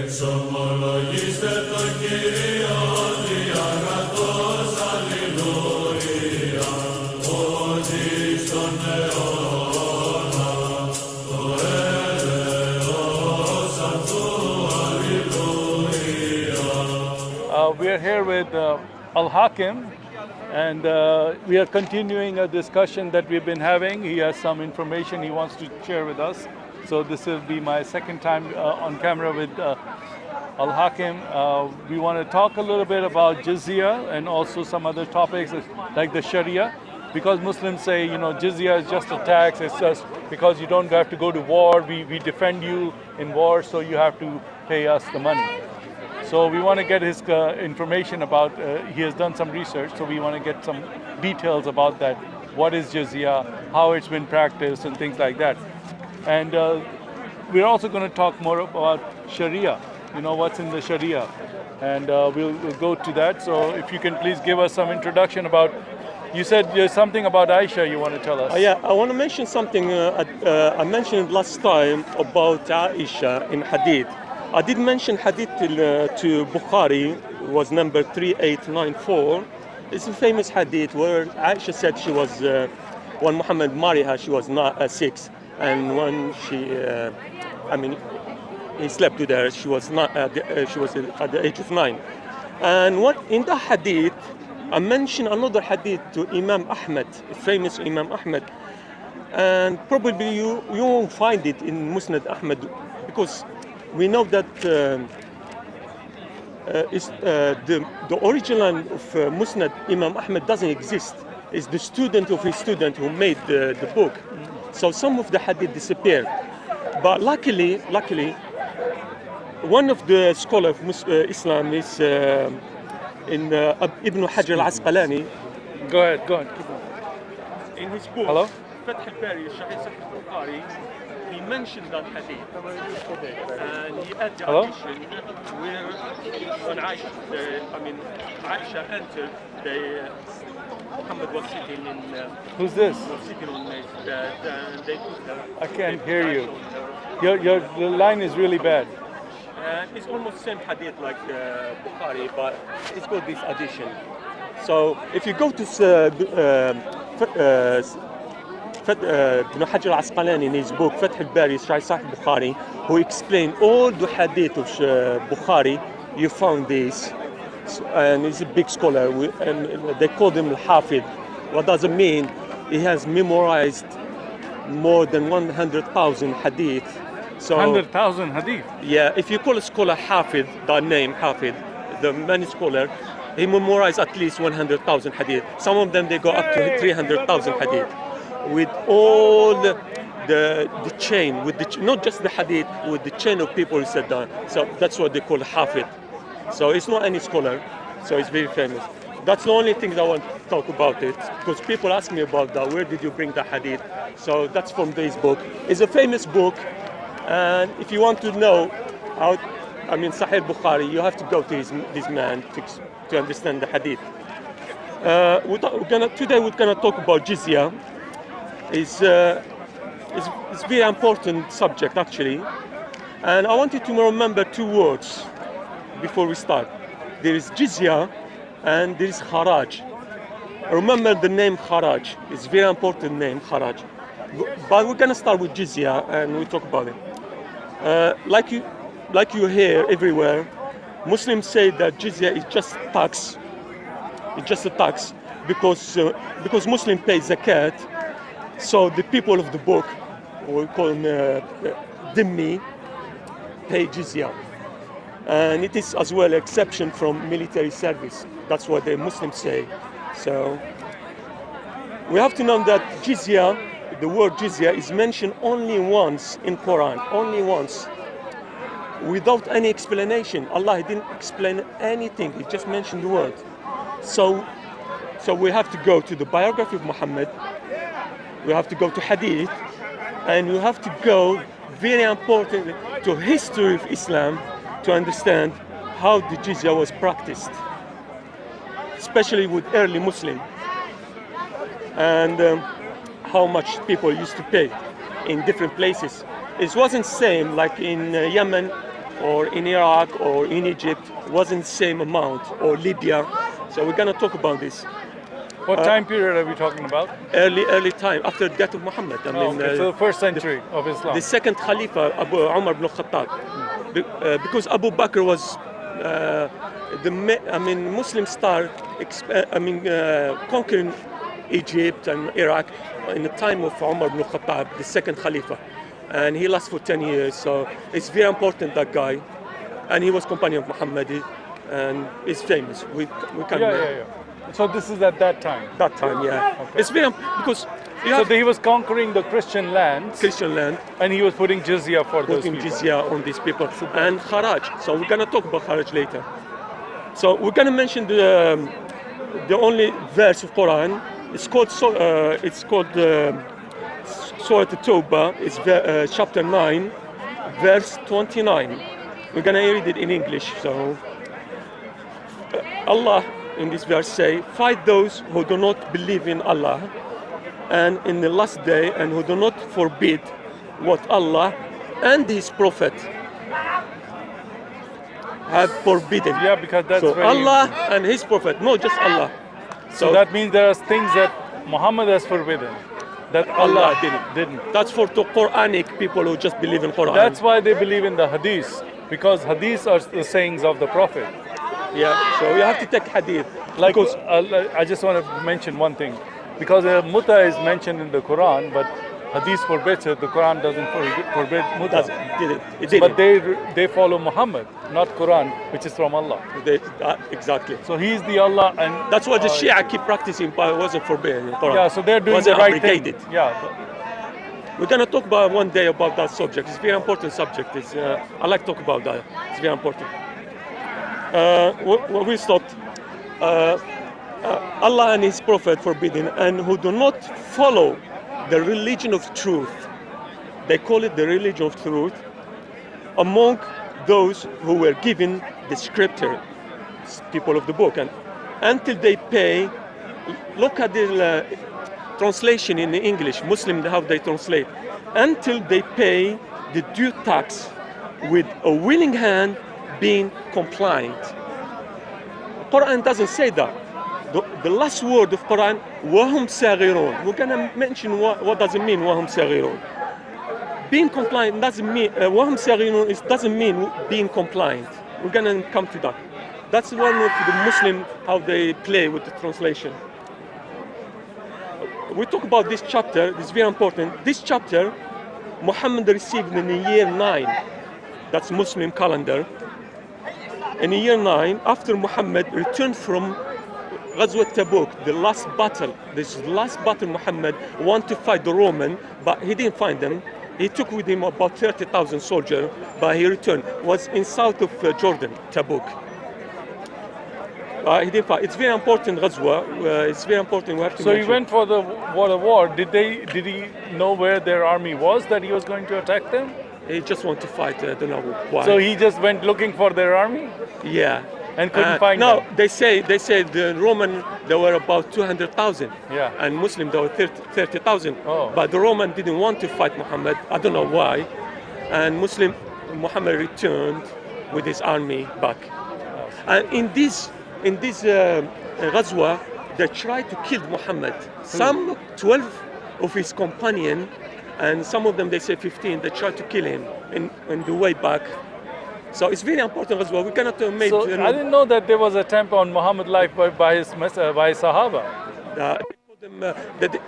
Εξομολογήστε το Κύριο διαγρατός, αλληλούια, ότι στον αιώνα το έλεος αυτού, αλληλούια. We are here with Al-Hakim, and we are continuing a discussion that we've been having. He has some information he wants to share with us. So this will be my second time on camera with Al-Hakim. We want to talk a little bit about Jizya and also some other topics like the Sharia, because Muslims say, you know, Jizya is just a tax. It's just because you don't have to go to war. We defend you in war, so you have to pay us the money. So we want to get his information about, he has done some research, so we want to get some details about that. What is Jizya, how it's been practiced and things like that. And we're also going to talk more about Sharia, you know, what's in the Sharia. And we'll go to that. So if you can please give us some introduction about, you said there's something about Aisha you want to tell us. Yeah, I want to mention something I mentioned last time about Aisha in Hadith. I did mention Hadith to Bukhari, was number 3894. It's a famous Hadith where Aisha said she was, when Muhammad married her, she was not 6. And when he slept with her, she was at the age of 9. And what in the hadith, I mentioned another hadith to Imam Ahmed, famous Imam Ahmed, and probably you won't find it in Musnad Ahmed, because we know that the original of Musnad Imam Ahmed doesn't exist. It's the student of his student who made the book. So some of the hadith disappeared. But luckily, one of the scholars of Islam is Ibn Hajar al-Asqalani. Go ahead. In his book, Hello? Fath al-Bari, Sharh Sahih al-Bukhari, he mentioned that hadith. And he had the Hello? addition where when Aisha entered, Muhammad was sitting in... Who's this? was sitting on his bed, and they took her. I can't hear you. The line is really bad. It's almost same hadith like Bukhari, but it's got this addition. So if you go to Ibn Hajar al-Asqalani in his book Fath al-Bari, Sharh Sahih Bukhari, who explained all the hadith of Bukhari, you found this. And he's a big scholar, and they call him al-Hafid. What does it mean? He has memorized more than 100,000 hadith. So 100,000 hadith? yeah, if you call a scholar Hafid, the name Hafid, the main scholar, he memorized at least 100,000 hadith. Some of them, they go up to 300,000 hadith. With all the chain, with not just the hadith, with the chain of people who said that. So that's what they call Hafid. So it's not any scholar, so it's very famous. That's the only thing I want to talk about it, because people ask me about that, where did you bring the hadith? So that's from this book. It's a famous book, and if you want to know how, Sahih Bukhari, you have to go to this man to understand the hadith. Today we're gonna talk about Jizya. It's a very important subject actually, and I want you to remember two words before we start. There is Jizya and there is Kharaj. Remember the name Kharaj. It's a very important name, Kharaj. But we're gonna start with Jizya and we'll talk about it. Like you hear everywhere, Muslims say that Jizya is just tax. It's just a tax because Muslim pay zakat. So the people of the book, we call them Dhimmi, pay Jizya. And it is as well exception from military service. That's what the Muslims say. So we have to know that Jizya, the word Jizya, is mentioned only once in Quran, only once, without any explanation. Allah didn't explain anything, He just mentioned the word. So we have to go to the biography of Muhammad, we have to go to Hadith, and we have to go, very important, to history of Islam to understand how the Jizya was practiced, especially with early Muslim, and how much people used to pay in different places. It wasn't same like in Yemen or in Iraq or in Egypt wasn't the same amount, or Libya. So we're gonna talk about this. What time period are we talking about? Early time, after the death of Muhammad. I mean, So the first century of Islam. the second Khalifa, Abu Umar ibn Khattab. Because Abu Bakr was Muslims start conquering Egypt and Iraq in the time of Umar ibn Khattab, the second Khalifa. And he lasted for 10 years, so it's very important, that guy. And he was companion of Muhammad, and he's famous. We can So this is at that time. That time, yeah. Okay. It's very because he was conquering the Christian lands, and he was putting jizya for those putting people. jizya on these people and kharaj. So we're gonna talk about kharaj later. So we're gonna mention the only verse of Quran. It's called Surah At-Tawbah. It's chapter 9, verse 29. We're gonna read it in English. So Allah in this verse say, fight those who do not believe in Allah and in the last day, and who do not forbid what Allah and His Prophet have forbidden. Yeah, because that's so very Allah and His Prophet, not just Allah. So that means there are things that Muhammad has forbidden that Allah didn't. That's for the Quranic people who just believe in Quran. That's why they believe in the hadith, because hadith are the sayings of the Prophet. Yeah, so you have to take hadith. Like, I just want to mention one thing, because muta is mentioned in the Quran, but hadith forbids it. The Quran doesn't forbid muta. It didn't. But they follow Muhammad, not Quran, which is from Allah. Exactly. So he's the Allah, and that's what the Shia keep practicing, but it wasn't forbidden in Quran. Yeah, so they're doing the right thing. Yeah. We're gonna talk about one day about that subject. It's a very important subject. I like to talk about that. It's very important. We stopped. Allah and His Prophet forbidden, and who do not follow the religion of truth. They call it the religion of truth among those who were given the scripture, people of the book, and until they pay. Look at the translation in English, Muslim, how they translate. Until they pay the due tax with a willing hand, being compliant. Quran doesn't say that. The last word of Quran, وَهُمْ صَغِيرُونَ. We're going to mention what does it mean, وَهُمْ صَغِيرُونَ. Being compliant doesn't mean, وَهُمْ صَغِيرُونَ, it doesn't mean being compliant. We're going to come to that. That's one of the Muslim, how they play with the translation. We talk about this chapter, it's very important. This chapter, Muhammad received in the year 9. That's Muslim calendar. In the year 9, after Muhammad returned from Ghazwat Tabuk, the last battle, Muhammad wanted to fight the Roman, but he didn't find them. He took with him about 30,000 soldiers, but he returned. Was in south of Jordan, Tabuk. He didn't fight. It's very important Ghazwa. It's very important. We have to. So he went for the war. Did he know where their army was, that he was going to attack them? He just wanted to fight. I don't know why. So he just went looking for their army? Yeah. And couldn't find them? No, they say the Roman, there were about 200,000. Yeah. And Muslim, there were 30,000. Oh. But the Roman didn't want to fight Muhammad. I don't know why. And Muhammad returned with his army back. Oh. And in this Ghazwa, they tried to kill Muhammad. Some 12 of his companions, and some of them, they say 15, they tried to kill him in the way back. So it's very important as well. We cannot make. So I didn't know that there was an attempt on Muhammad's life by his Sahaba. The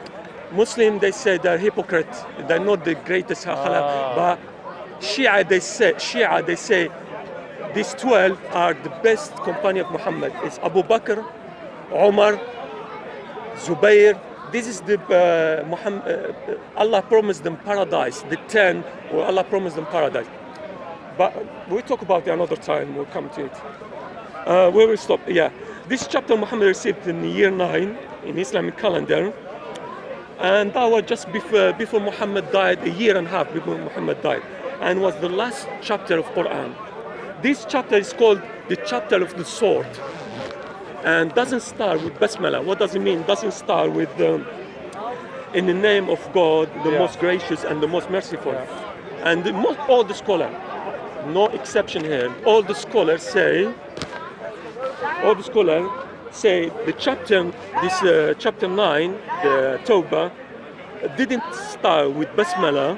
Muslim, they say they're hypocrites. They're not the greatest but Shia, they say these 12 are the best companion of Muhammad. It's Abu Bakr, Umar, Zubair. This is the Allah promised them paradise. The 10, where Allah promised them paradise. But we'll talk about it another time. We'll come to it. Where we stop? Yeah, this chapter Muhammad received in the year 9 in Islamic calendar, and that was just before Muhammad died, a year and a half before Muhammad died, and was the last chapter of Quran. This chapter is called the chapter of the sword, and doesn't start with Basmala. What does it mean? Doesn't start with in the name of God, the most gracious and the most merciful. And all the scholars, no exception here. All the scholars say the chapter 9, the Tawbah, didn't start with Basmala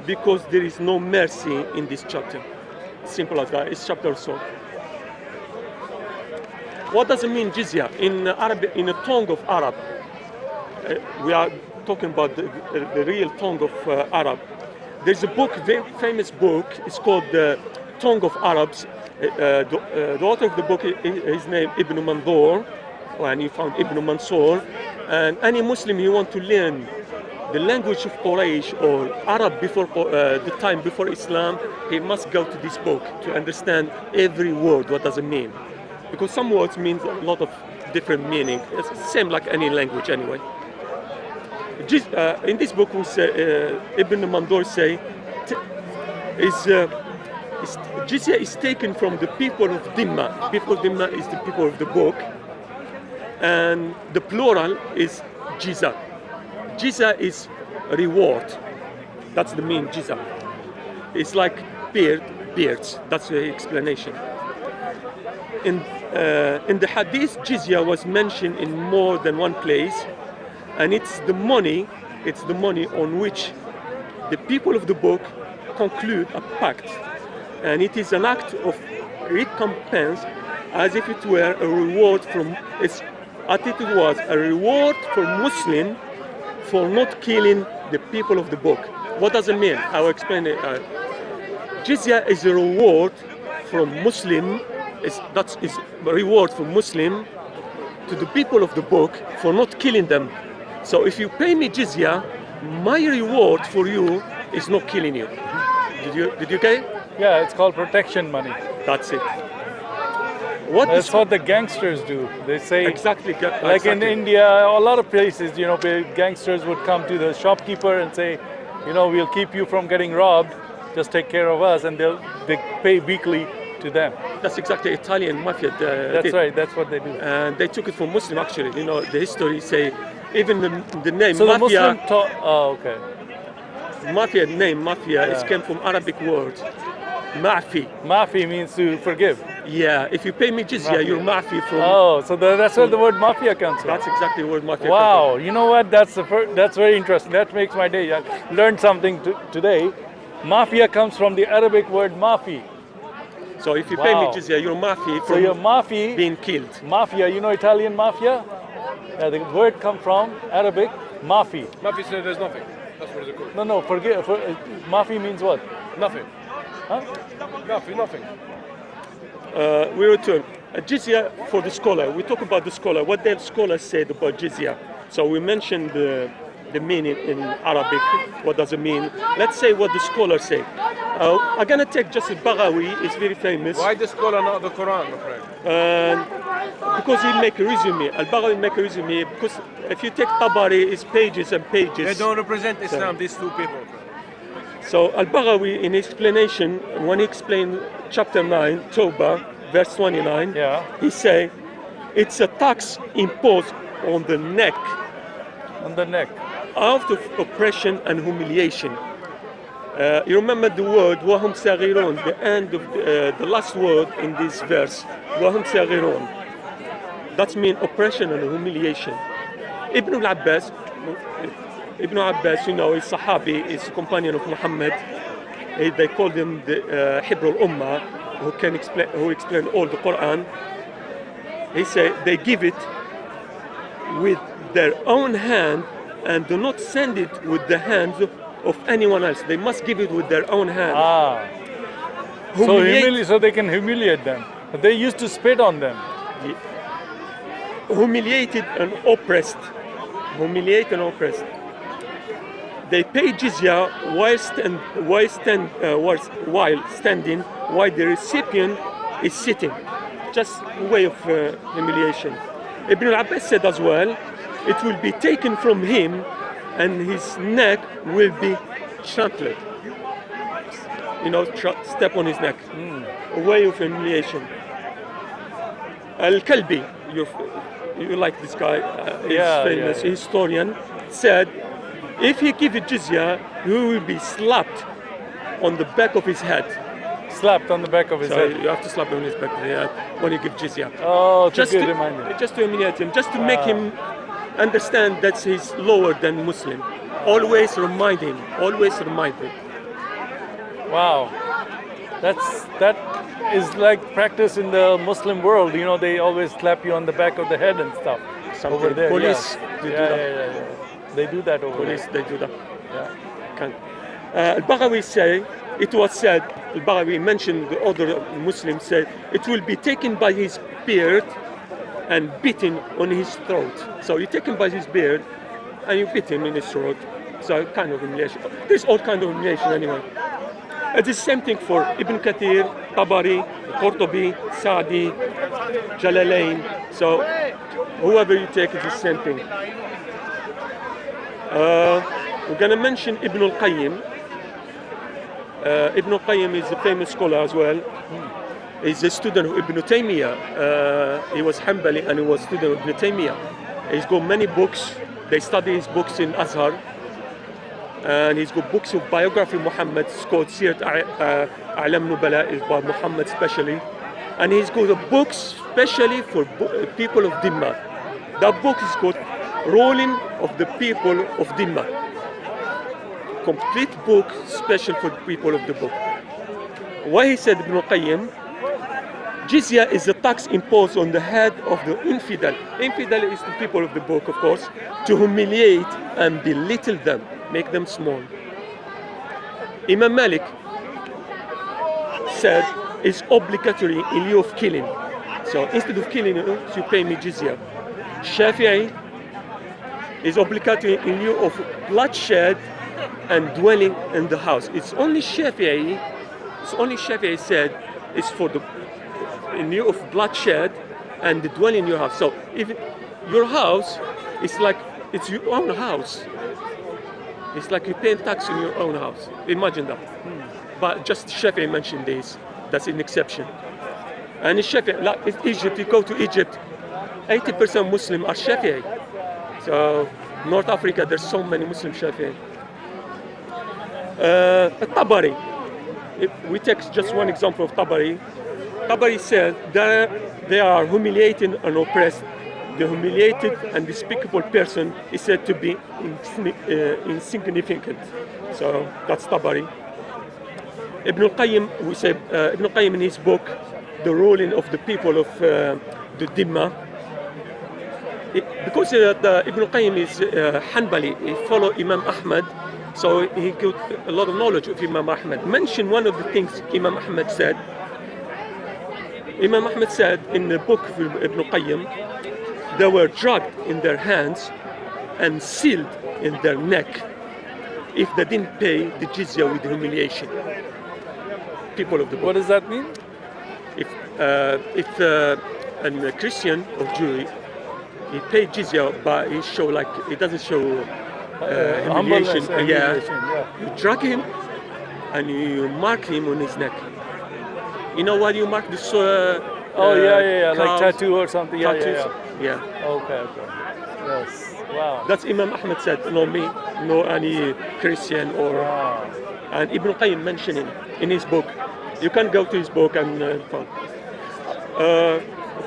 because there is no mercy in this chapter. Simple as that. It's chapter so. What does it mean jizya in Arabic, in the tongue of Arab? We are talking about the real tongue of Arab. There's a book, very famous book. It's called the Tongue of Arabs. The author of the book, his name Ibn Mandur, and he found Ibn Mansur. And any Muslim who want to learn the language of Quraysh or Arab before the time before Islam, he must go to this book to understand every word. What does it mean? Because some words mean a lot of different meaning. It's the same like any language anyway. In this book, we say, Ibn Mandur say, Jizya is taken from the people of Dhimma. People of Dhimma is the people of the book, and the plural is Jizya. Jizya is reward. That's the mean Jizya. It's like beards. That's the explanation. In the Hadith, Jizya was mentioned in more than one place, and it's the money on which the people of the book conclude a pact, and it is an act of recompense, as if it were a reward from its attitude was a reward for Muslim for not killing the people of the book. What does it mean? I will explain it. Jizya is a reward from Muslim. That is a reward from Muslim to the people of the book for not killing them. So if you pay me jizya, my reward for you is not killing you. Did you get it? Yeah, it's called protection money. That's it. That's what the gangsters do. They say exactly. Like in India, a lot of places, gangsters would come to the shopkeeper and say, we'll keep you from getting robbed. Just take care of us, and they pay weekly to them. That's exactly Italian mafia. That's right. That's what they do. And they took it from Muslim actually. The history say even the name so mafia. Okay. Mafia name it came from Arabic word. Ma'fi. Ma'fi means to forgive. Yeah, if you pay me jizya, you're ma'fi from. Oh, so that's where the word mafia comes from. That's exactly the word mafia. Wow, you know what? That's very interesting. That makes my day. I learned something today. Mafia comes from the Arabic word mafi. So if you pay me jizya, you're mafi from. So you're mafi being killed. Mafia, Italian mafia? Yeah, the word comes from Arabic mafi. Mafi said there's nothing. That's what it's called. No, mafi means what? Nothing. Huh? Nothing. We return. Jizya for the scholar. We talk about the scholar. What the scholar said about jizya. So we mentioned the meaning in Arabic. What does it mean? Let's say what the scholars say. I'm gonna take just Baghawi. It's very famous. Why the scholar, not the Quran, my friend? Because he make a resume. Al-Baghawi make a resume. Because if you take Tabari, it's pages and pages. They don't represent Islam. These two people. So Al-Baghawi, in explanation, when he explained chapter 9, Tawbah, verse 29, he say, it's a tax imposed on the neck. On the neck. Out of oppression and humiliation. You remember the word وَهُمْ صَغِيرُونَ, the end of the last word in this verse, وَهُمْ صَغِيرُونَ. That means oppression and humiliation. Ibn Abbas, is Sahabi, is a companion of Muhammad. They call him the Hebrew Ummah, who explain all the Quran. He said they give it with their own hand and do not send it with the hands of anyone else. They must give it with their own hand. So they can humiliate them. They used to spit on them. Humiliated and oppressed. They pay jizya while standing, while the recipient is sitting. Just a way of humiliation. Ibn Abbas said as well, it will be taken from him and his neck will be trampled. Step on his neck. A way of humiliation. Al-Kalbi, you like this guy, he's famous historian, said, if he gives jizya, he will be slapped on the back of his head. Slapped on the back of his So head. you have to slap him on his back when you give jizya. Oh, it's Just a good to, reminder. just to humiliate him, just to make him understand that he's lower than Muslim. Always remind him. Always remind him. Wow. That is like practice in the Muslim world. You know, they always slap you on the back of the head and stuff. Something. Over there, Police, yeah. they do Yeah, that. yeah. They do that over Police, they do that. there. Yeah. Can. Al-Baghawi say, it was said, Al-Baghawi mentioned the other Muslims said, it will be taken by his beard and beaten on his throat. So you take him by his beard and you beat him in his throat. So kind of humiliation. There's all kind of humiliation anyway. It's the same thing for Ibn Kathir, Tabari, Qurtubi, Sa'di, Jalalain. So whoever you take, it's the same thing. We're going to mention Ibn al-Qayyim. Ibn al-Qayyim is a famous scholar as well. He's a student of Ibn Taymiyyah. He was Hanbali and he was a student of Ibn Taymiyyah. He's got many books. They study his books in Azhar. And he's got books of biography of Muhammad. It's called Sirat A'lam Nubala, is by Muhammad specially. And he's got a book specially for people of Dhimma. That book is called Ruling of the People of Dhimma. Complete book special for the people of the book. Why he said Ibn al-Qayyim, Jizya is a tax imposed on the head of the infidel. Infidel is the people of the book, of course, to humiliate and belittle them, make them small. Imam Malik said it's obligatory in lieu of killing. So instead of killing you pay me jizya. Shafi'i is obligatory in lieu of bloodshed and dwelling in the house. It's only Shafi'i said it's for the in lieu of bloodshed and the dwelling in your house. So if your house is like it's your own house, it's like you pay tax in your own house. Imagine that. But just Shafi'i mentioned this. That's an exception. And in Shafi'i, like in Egypt, you go to Egypt, 80% Muslim are Shafi'i. So North Africa, there's so many Muslim Shafi'i. Tabari. If we take just one example of Tabari. Tabari said that they are humiliating and oppressed. The humiliated and despicable person is said to be insignificant. So that's Tabari. Ibn al-Qayyim, we say Ibn al-Qayyim in his book, The Ruling of the People of the Dhimma. Because Ibn al-Qayyim is Hanbali, he follow Imam Ahmad, so he got a lot of knowledge of Imam Ahmad. Mention one of the things Imam Ahmad said. Imam Ahmad said in the book of Ibn al-Qayyim, they were drugged in their hands and sealed in their neck if they didn't pay the jizya with humiliation. People of the book. What does that mean? If a Christian or Jew, he paid jizya, but he doesn't show humiliation. You drag him and you mark him on his neck. You know what you mark this? Like tattoo or something. Yeah. Okay. Yes. Wow. That's Imam Ahmad said, no me, no any Christian or. Wow. And Ibn Qayyim mentioned him in his book. You can go to his book and find.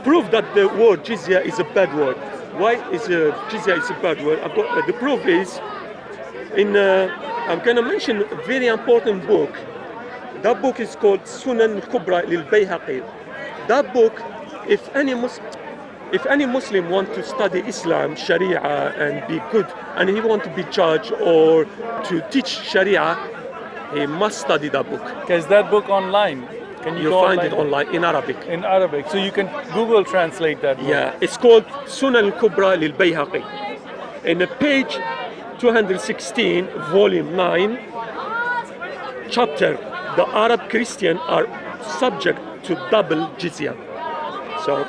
Prove that the word jizya is a bad word. Why is jizya is a bad word? I've got, the proof is I'm going to mention a very important book. That book is called Sunan al-Kubra lil-Bayhaqi. That book, if any Muslim want to study Islam, Sharia, and be good, and he want to be judge or to teach Sharia, he must study that book. Is that book online? Can you find it online in Arabic. In Arabic, so you can Google translate that book. Yeah, it's called Sunan al-Kubra lil-Bayhaqi. In the page 216, volume 9, chapter, the Arab Christian are subject to double jizya. So,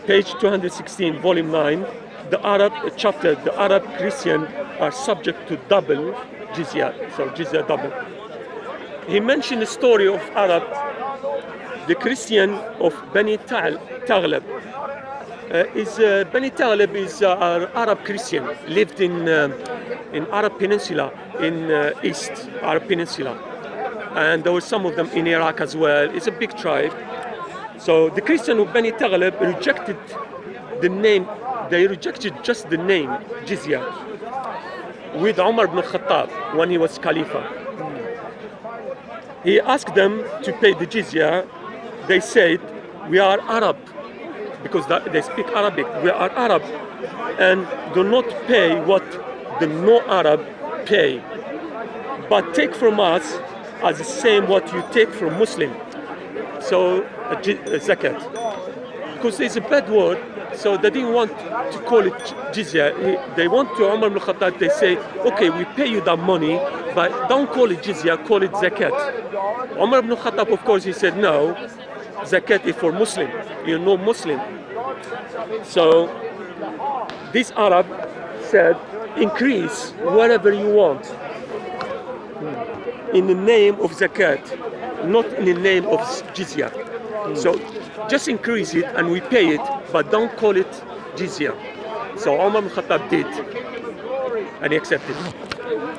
page 216, volume 9, the Arab chapter, the Arab Christian are subject to double jizya. So, jizya double. He mentioned the story of Arab, the Christian of Bani Taghlab. Bani Taghlab is Arab Christian, lived in Arab Peninsula, in East Arab Peninsula. and there were some of them in Iraq as well. It's a big tribe. So the Christian of Bani Taghlib rejected the name. They rejected just the name Jizya with Umar ibn Khattab when he was Khalifa. He asked them to pay the Jizya. They said, we are Arab, because they speak Arabic. We are Arab and do not pay what the no-Arab pay, but take from us as the same what you take from Muslim. So zakat, because it's a bad word, so they didn't want to call it jizya. They want to Umar ibn Khattab, they say, okay, we pay you that money, but don't call it jizya, call it zakat. Umar ibn Khattab, of course, he said, no, zakat is for Muslim, you're no Muslim. So this Arab said, increase whatever you want in the name of zakat, not in the name of jizya. So just increase it and we pay it, but don't call it jizya. So Umar ibn Khattab did, and he accepted.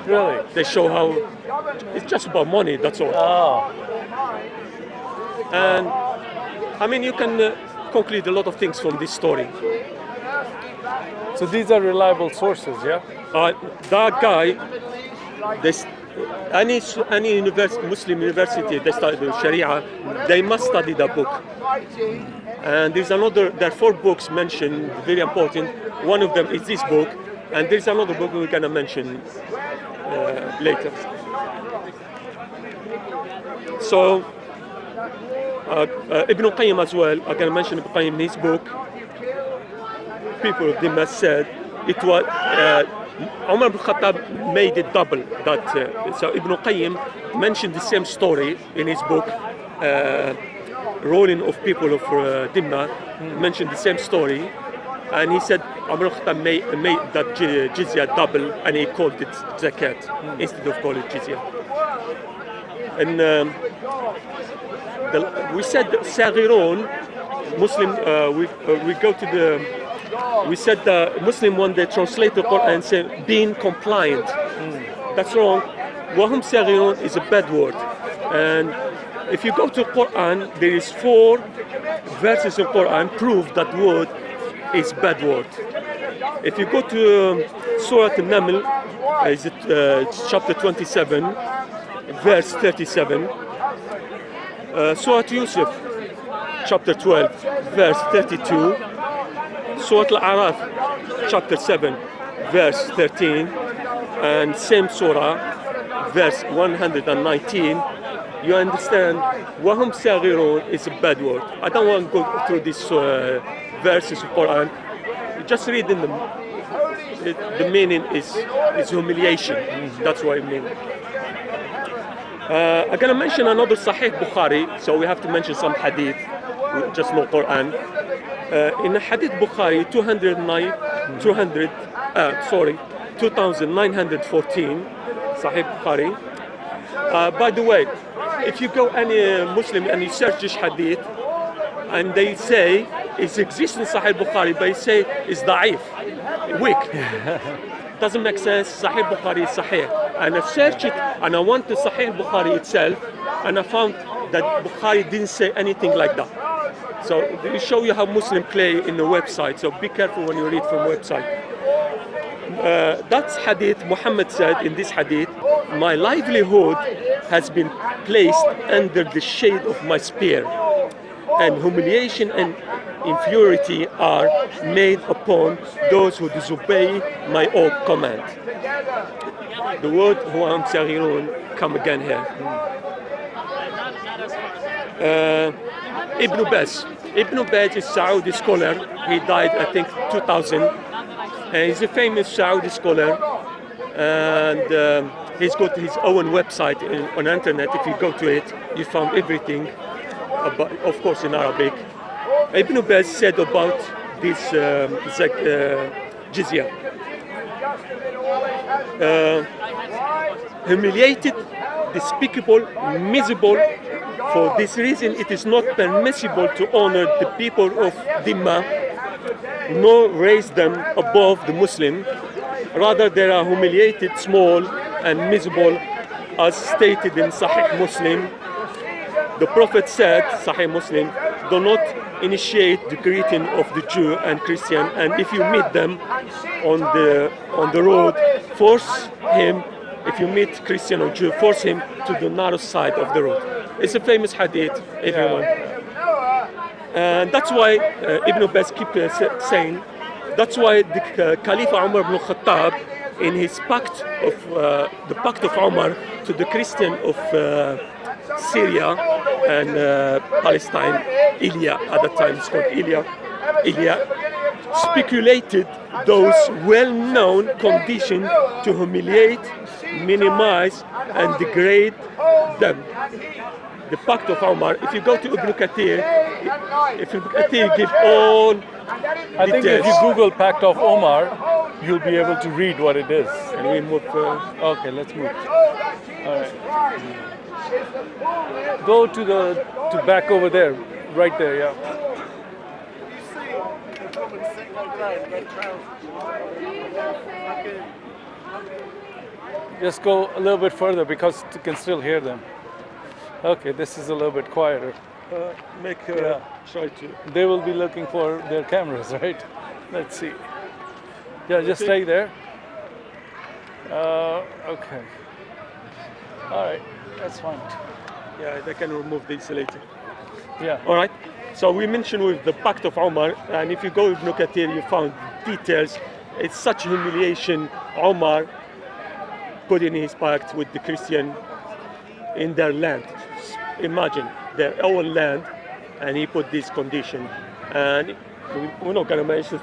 Really? They show how it's just about money, that's all. Oh. And I mean, you can conclude a lot of things from this story. So these are reliable sources, yeah? That guy, any Muslim university they study Sharia, they must study that book. And there are 4 books mentioned, very important. One of them is this book, and there's another book we're gonna mention later. So Ibn Qayyim as well, I'm gonna mention Ibn Qayyim in his book. People of Dimma said it was Umar ibn Khattab made it double. So Ibn Qayyim mentioned the same story in his book, Ruling of People of Dimma, mentioned the same story, and he said Umar ibn Khattab made that jizya double, and he called it zakat instead of calling it jizya. And we said Saghirun, Muslim, we go to the. We said the Muslim one, they translate the Quran and say being compliant. That's wrong. Wahum saghirun is a bad word. And if you go to Quran, there is 4 verses in Quran prove that word is bad word. If you go to Surah An-Naml, is it chapter 27, verse 37. Surah Yusuf, chapter 12, verse 32. Surah Al-Araf, chapter 7, verse 13, and same surah, verse 119, you understand, Wahum Saghirun is a bad word. I don't want to go through these verses of Quran. Just read in them. The meaning is humiliation. That's what I mean. I'm going to mention another Sahih Bukhari, so we have to mention some hadith, just no Quran. In Hadith Bukhari 2914, Sahih Bukhari. By the way, if you go any Muslim and you search this hadith, and they say it exists in Sahih Bukhari, but they say it's da'if, weak. Doesn't make sense. Sahih Bukhari is Sahih. And I searched it, and I went to Sahih Bukhari itself, and I found that Bukhari didn't say anything like that. So they show you how Muslim play in the website. So be careful when you read from website. That's hadith. Muhammad said in this hadith, my livelihood has been placed under the shade of my spear, and humiliation and inferiority are made upon those who disobey my own command. The word Huam Saghirun come again here. Ibn Baz. Ibn Baz is a Saudi scholar. He died, I think, 2000. He's a famous Saudi scholar, and he's got his own website on the internet. If you go to it, you find everything, about, of course, in Arabic. Ibn Baz said about this jizya. Humiliated, despicable, miserable. For this reason, it is not permissible to honor the people of Dimma, nor raise them above the Muslim. Rather, they are humiliated, small, and miserable as stated in Sahih Muslim, the Prophet said, Sahih Muslim, do not initiate the greeting of the Jew and Christian, and if you meet them on the road, force him. If you meet Christian or Jew, force him to the narrow side of the road. It's a famous hadith, everyone. And that's why Ibn Abbas keep saying, that's why the Caliph Umar ibn Khattab, in his pact of the pact of Umar to the Christian of Syria and Palestine, Ilya at that time, it's called Ilya, speculated those well-known conditions to humiliate, minimize, and degrade them. The Pact of Omar, if you go to Ibn Kathir, Ibn Kathir gives all I think if you Google Pact of Omar, you'll be able to read what it is. And we move. Okay, let's move. All right. Go to back over there, right there, yeah. Just go a little bit further because you can still hear them. Okay, this is a little bit quieter. Try to. They will be looking for their cameras, right? Let's see. Yeah, just stay there. Okay. All right, that's fine. Yeah, they can remove these later. Yeah. All right. So we mentioned with the Pact of Omar, and if you go to Ibn Kathir, you found details. It's such humiliation. Omar put in his pact with the Christian in their land. Imagine their own land, and he put this condition. And we're not going to mention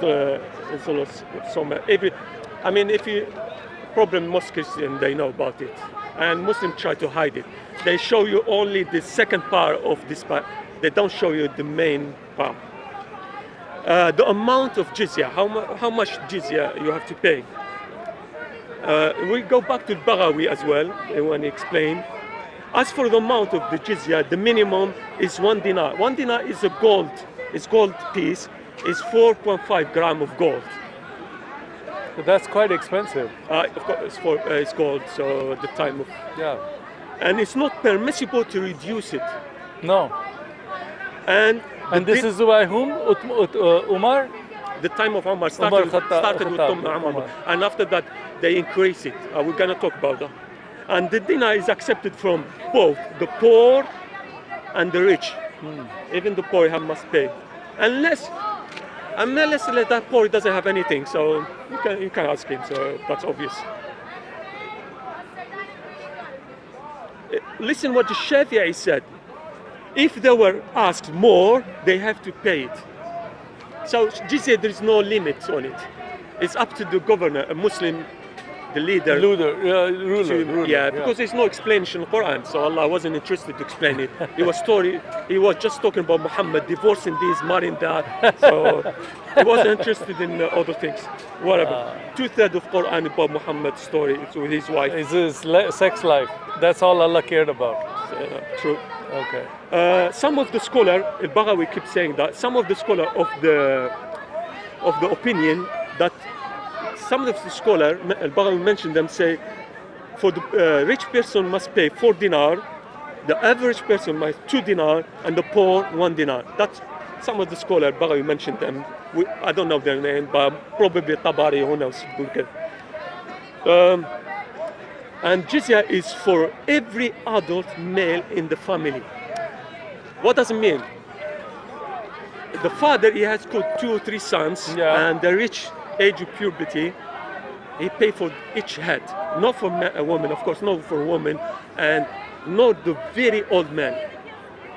I mean, if you problem most Christian, they know about it, and Muslims try to hide it. They show you only the second part of this part. They don't show you the main part. The amount of jizya, how much jizya you have to pay. We go back to Baghawi as well, when he explained. As for the amount of the jizya, the minimum is 1 dinar. 1 dinar is a gold piece, is 4.5 grams of gold. But that's quite expensive. Of course, it's gold, so the time of... Yeah. And it's not permissible to reduce it. No. And this is by whom? Umar? The time of Umar started with Umar. And after that, they increase it. We're going to talk about that. And the dinar is accepted from both the poor and the rich. Even the poor must pay. Unless that poor doesn't have anything, so you can ask him, so that's obvious. Listen what the Shafi'i said. If they were asked more, they have to pay it. So Jizya, there is no limit on it. It's up to the governor, a Muslim, the leader. Ruler. Yeah, because there's no explanation in the Quran, so Allah wasn't interested to explain it. He was just talking about Muhammad divorcing this, marrying that. So he wasn't interested in other things. Whatever. 2/3 of Quran about Muhammad's story with his wife. It's his sex life. That's all Allah cared about. True. Okay. Some of the scholar, Al-Baghawi keeps saying that, some of the scholar of the opinion that some of the scholar, Al-Baghawi mentioned them, say for the rich person must pay 4 dinar, the average person must 2 dinar, and the poor 1 dinar. That's some of the scholar, Al-Baghawi mentioned them. I don't know their name, but probably Tabari, who knows. And jizya is for every adult male in the family. What does it mean? The father, he has got 2 or 3 sons, and the rich age of puberty, he pay for each head. Not for a woman, of course, not for a woman, and not the very old man.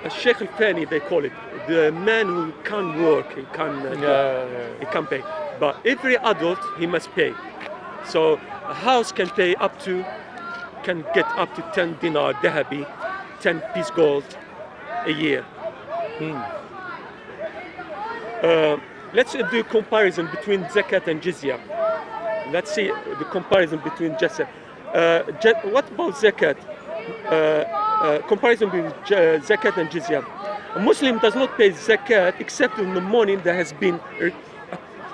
A Sheikh al-Fani, they call it. The man who can't work, he can't pay. But every adult, he must pay. So a house can get up to 10 dinar dahabi, 10 piece gold a year. Let's do a comparison between zakat and jizya. Let's see the comparison between jizya. What about zakat? Comparison between zakat and jizya. A Muslim does not pay zakat except in the money that has been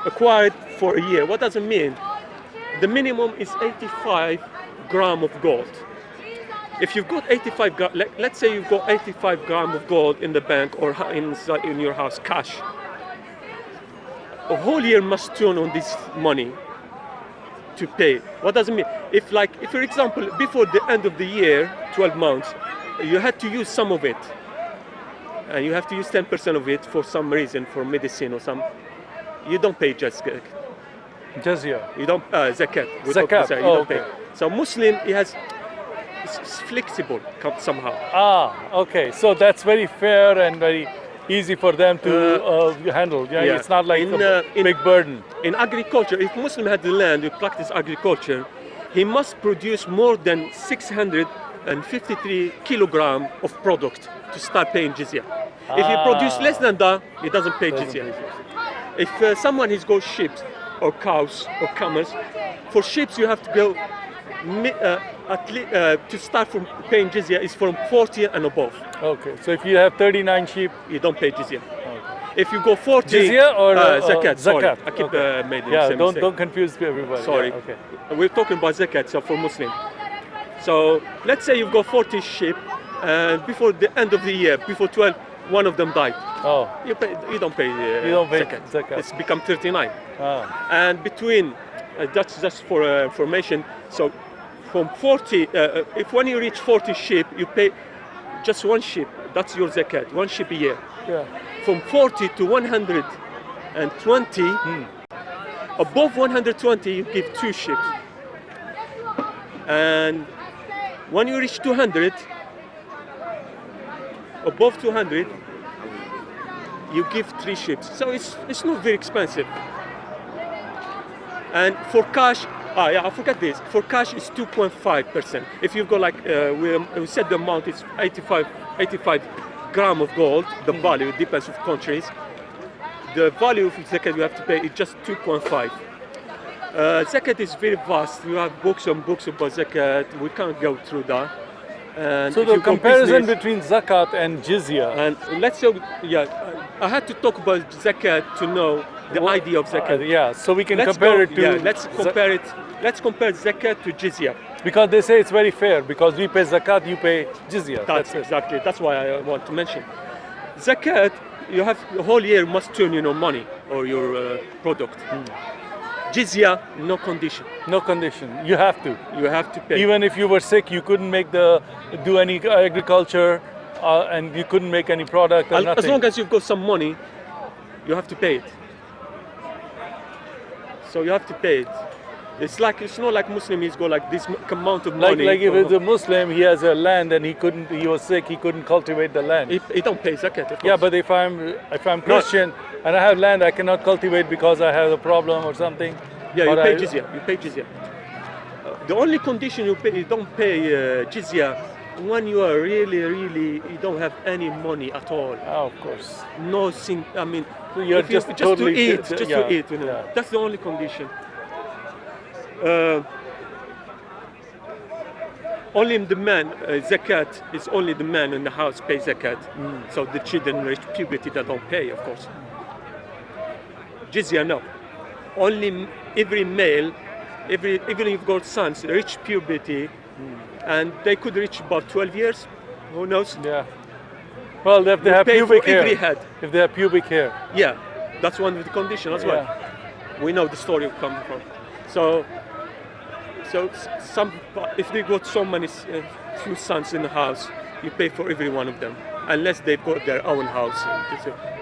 acquired for a year. What does it mean? The minimum is 85 grams of gold. if you've got 85 gram, let's say you've got 85 gram of gold in the bank or in your house, cash. A whole year must turn on this money to pay. What does it mean? If for example, before the end of the year, 12 months, you had to use some of it, and you have to use 10% of it for some reason, for medicine or some, you don't pay Jizya. You don't zakat. Zakat. You don't pay. So Muslim, it's flexible somehow. Okay. So that's very fair and very easy for them to handle. Yeah, it's not like a big burden. In agriculture, if Muslim had the land to practice agriculture, he must produce more than 653 kilogram of product to start paying jizya. If he produces less than that, he doesn't pay jizya. If someone has got sheep or cows or camels, for sheep you have to go to start from paying jizya is from 40 and above. Okay, so if you have 39 sheep, you don't pay jizya. If you go 40, jizya or zakat. Sorry, zakat. I keep making yeah. the same mistake. Don't confuse everybody. Sorry. Yeah, okay. We're talking about zakat, so for Muslim. So let's say you've got 40 sheep, and before the end of the year, before 12, one of them died. You don't pay zakat. It's become 39. And between that's just for information. So from 40, if when you reach 40 sheep, you pay just one sheep. That's your zakat, one sheep a year. Yeah. From 40 to 120, above 120, you give 2 sheep. And when you reach 200, above 200, you give 3 sheep. So it's not very expensive. And for cash, I forgot this. For cash, it's 2.5%. If you go like we said, the amount is 85 gram of gold. The value depends on countries. The value of zakat you have to pay is just 2.5. Zakat is very vast. You have books and books about zakat. We can't go through that. And so the comparison between zakat and jizya. And let's say, I had to talk about zakat to know the idea of zakat. So we can compare it to. Let's compare it. Let's compare zakat to jizya. Because they say it's very fair. Because we pay zakat, you pay jizya. That's exactly. That's why I want to mention. Zakat, you have the whole year must turn money or your product. Jizya, no condition. No condition. You have to. You have to pay. Even if you were sick, you couldn't do any agriculture, and you couldn't make any product or nothing. As long as you've got some money, you have to pay it. So you have to pay it. It's not like Muslim. He's got like this amount of money. Like if it's a Muslim, he has a land and he was sick, he couldn't cultivate the land. He don't pay zakat. Yeah, but if I'm Christian and I have land, I cannot cultivate because I have a problem or something. Yeah, you pay jizya. You pay jizya. The only condition you don't pay jizya when you are really, you don't have any money at all. Of course. No sin. I mean, you're just totally to eat. To eat. That's the only condition. Only the man, zakat is only the man in the house pays zakat. So the children reach puberty, they don't pay, of course. Jizya, no. Only every male, even if you've got sons, reach puberty, and they could reach about 12 years. Who knows? Yeah. Well, if they have pubic hair. Every head. If they have pubic hair. Yeah, that's one of the conditions as well. We know the story coming from. So if they got so many few sons in the house, you pay for every one of them, unless they've got their own house.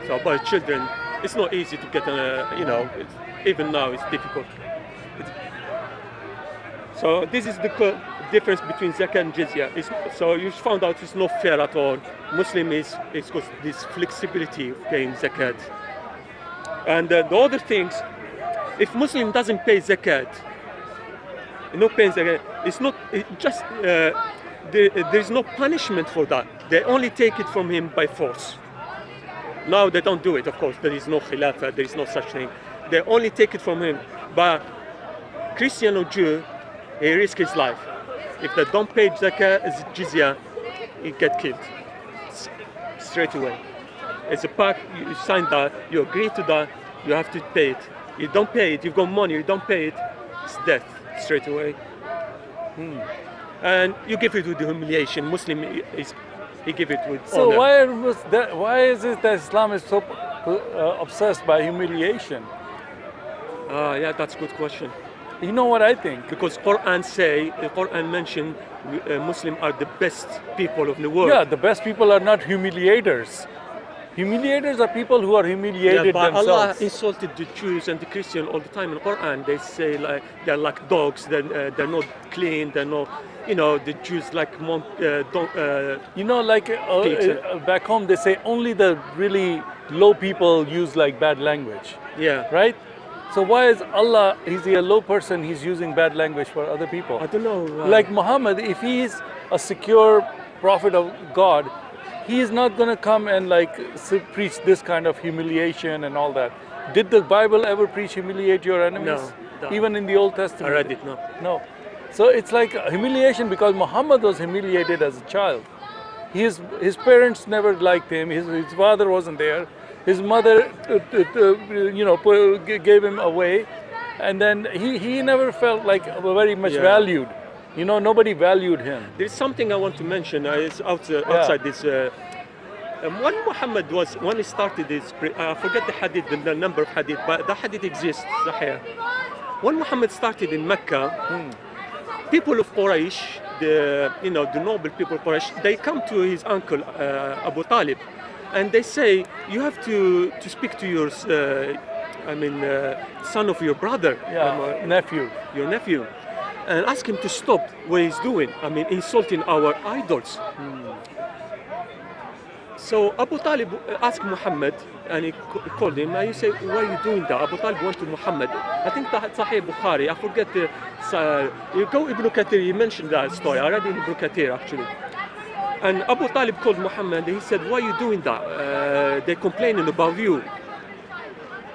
So about children, it's not easy to get even now it's difficult. So this is the difference between zakat and jizya. So you found out it's not fair at all. Muslim is got this flexibility of paying zakat. And the other things, if Muslim doesn't pay zakat, it's not there's no punishment for that. They only take it from him by force. Now they don't do it, of course. There is no khilafah, there is no such thing. They only take it from him. But Christian or Jew, he risks his life. If they don't pay zakat, jizya, he get killed straight away. It's a pact. You sign that, you agree to that, you have to pay it. You don't pay it, you've got money, you don't pay it, it's death straight away. And you give it with the humiliation. Muslim he give it with So honor. why is it that Islam is so obsessed by humiliation? Yeah, that's a good question. You know what I think? Because Quran mention Muslims are the best people of the world. Yeah, the best people are not humiliators. Humiliators are people who are humiliated but themselves. Allah insulted the Jews and the Christians all the time in the Quran. They say like they're like dogs. They're not clean. They're not, the Jews like Back home they say only the really low people use like bad language, yeah. right? So why is Allah? He's a low person. He's using bad language for other people. I don't know. Like Muhammad, if he's a secure prophet of God, he is not going to come and preach this kind of humiliation and all that. Did the Bible ever preach humiliate your enemies? No. Even in the Old Testament? I read it, no. No. So it's like humiliation because Muhammad was humiliated as a child. His parents never liked him. His father wasn't there. His mother, gave him away, and then he never felt like very much valued. Nobody valued him. There's something I want to mention. It's outside this. When Muhammad when he started his, I forget the hadith, the number of hadith, but the hadith exists. Sahih. When Muhammad started in Mecca, people of Quraysh, the noble people of Quraysh, they come to his uncle Abu Talib, and they say, you have to speak to your, son of your brother, Nephew. your nephew, and ask him to stop what he's doing. Insulting our idols. So Abu Talib asked Muhammad, and he called him, and he said, why are you doing that? Abu Talib went to Muhammad. I think that Sahih Bukhari, I forget you go Ibn Kathir, he mentioned that story. I read in Ibn Kathir actually. And Abu Talib called Muhammad, and he said, why are you doing that? They're complaining about you.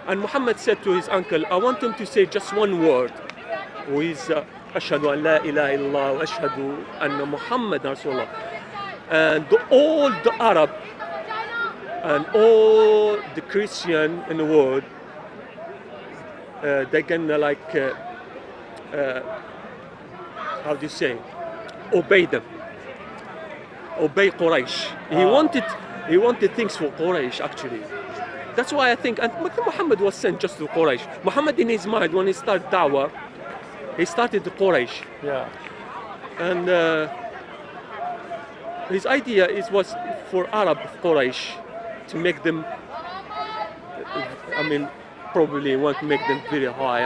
And Muhammad said to his uncle, I want him to say just one word, who is Ashhadu an la ilaha illallah wa ashhadu anna Muhammad Rasulullah. And all the Arab and all the Christian in the world, they can how do you say, obey them, obey Quraysh. He wanted things for Quraysh actually. That's why I think, and Muhammad was sent just to Quraysh. Muhammad in his mind, when he started da'wah, he started to Quraysh. Yeah. And his idea was for Arab Quraysh to make them, probably want to make them very high,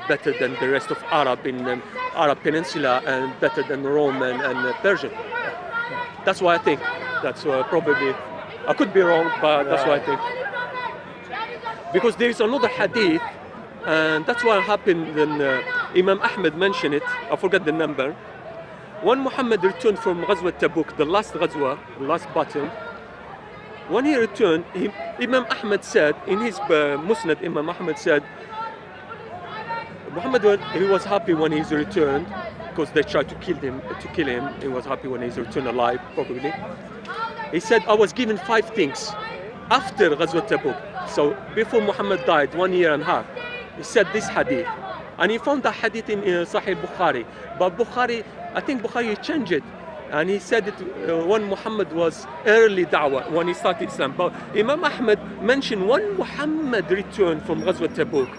better than the rest of Arab in Arab Peninsula and better than Roman and Persian. That's why I think. That's probably, I could be wrong, but that's what I think. Because there is another hadith, and that's what happened when Imam Ahmed mentioned it, I forget the number. When Muhammad returned from Ghazwat Tabuk, the last Ghazwa, the last battle, when he returned, Imam Ahmed said, in his Musnad, Imam Ahmed said, Muhammad, he was happy when he's returned, because they tried to kill him. He was happy when he's returned alive, probably. He said, I was given 5 things after Ghazwat Tabuk. So before Muhammad died, 1 year and a half, he said this hadith. And he found that hadith in Sahih Bukhari. But I think Bukhari changed it. And he said it when Muhammad was early da'wah, when he started Islam. But Imam Ahmed mentioned when Muhammad returned from Ghazwat Tabuk,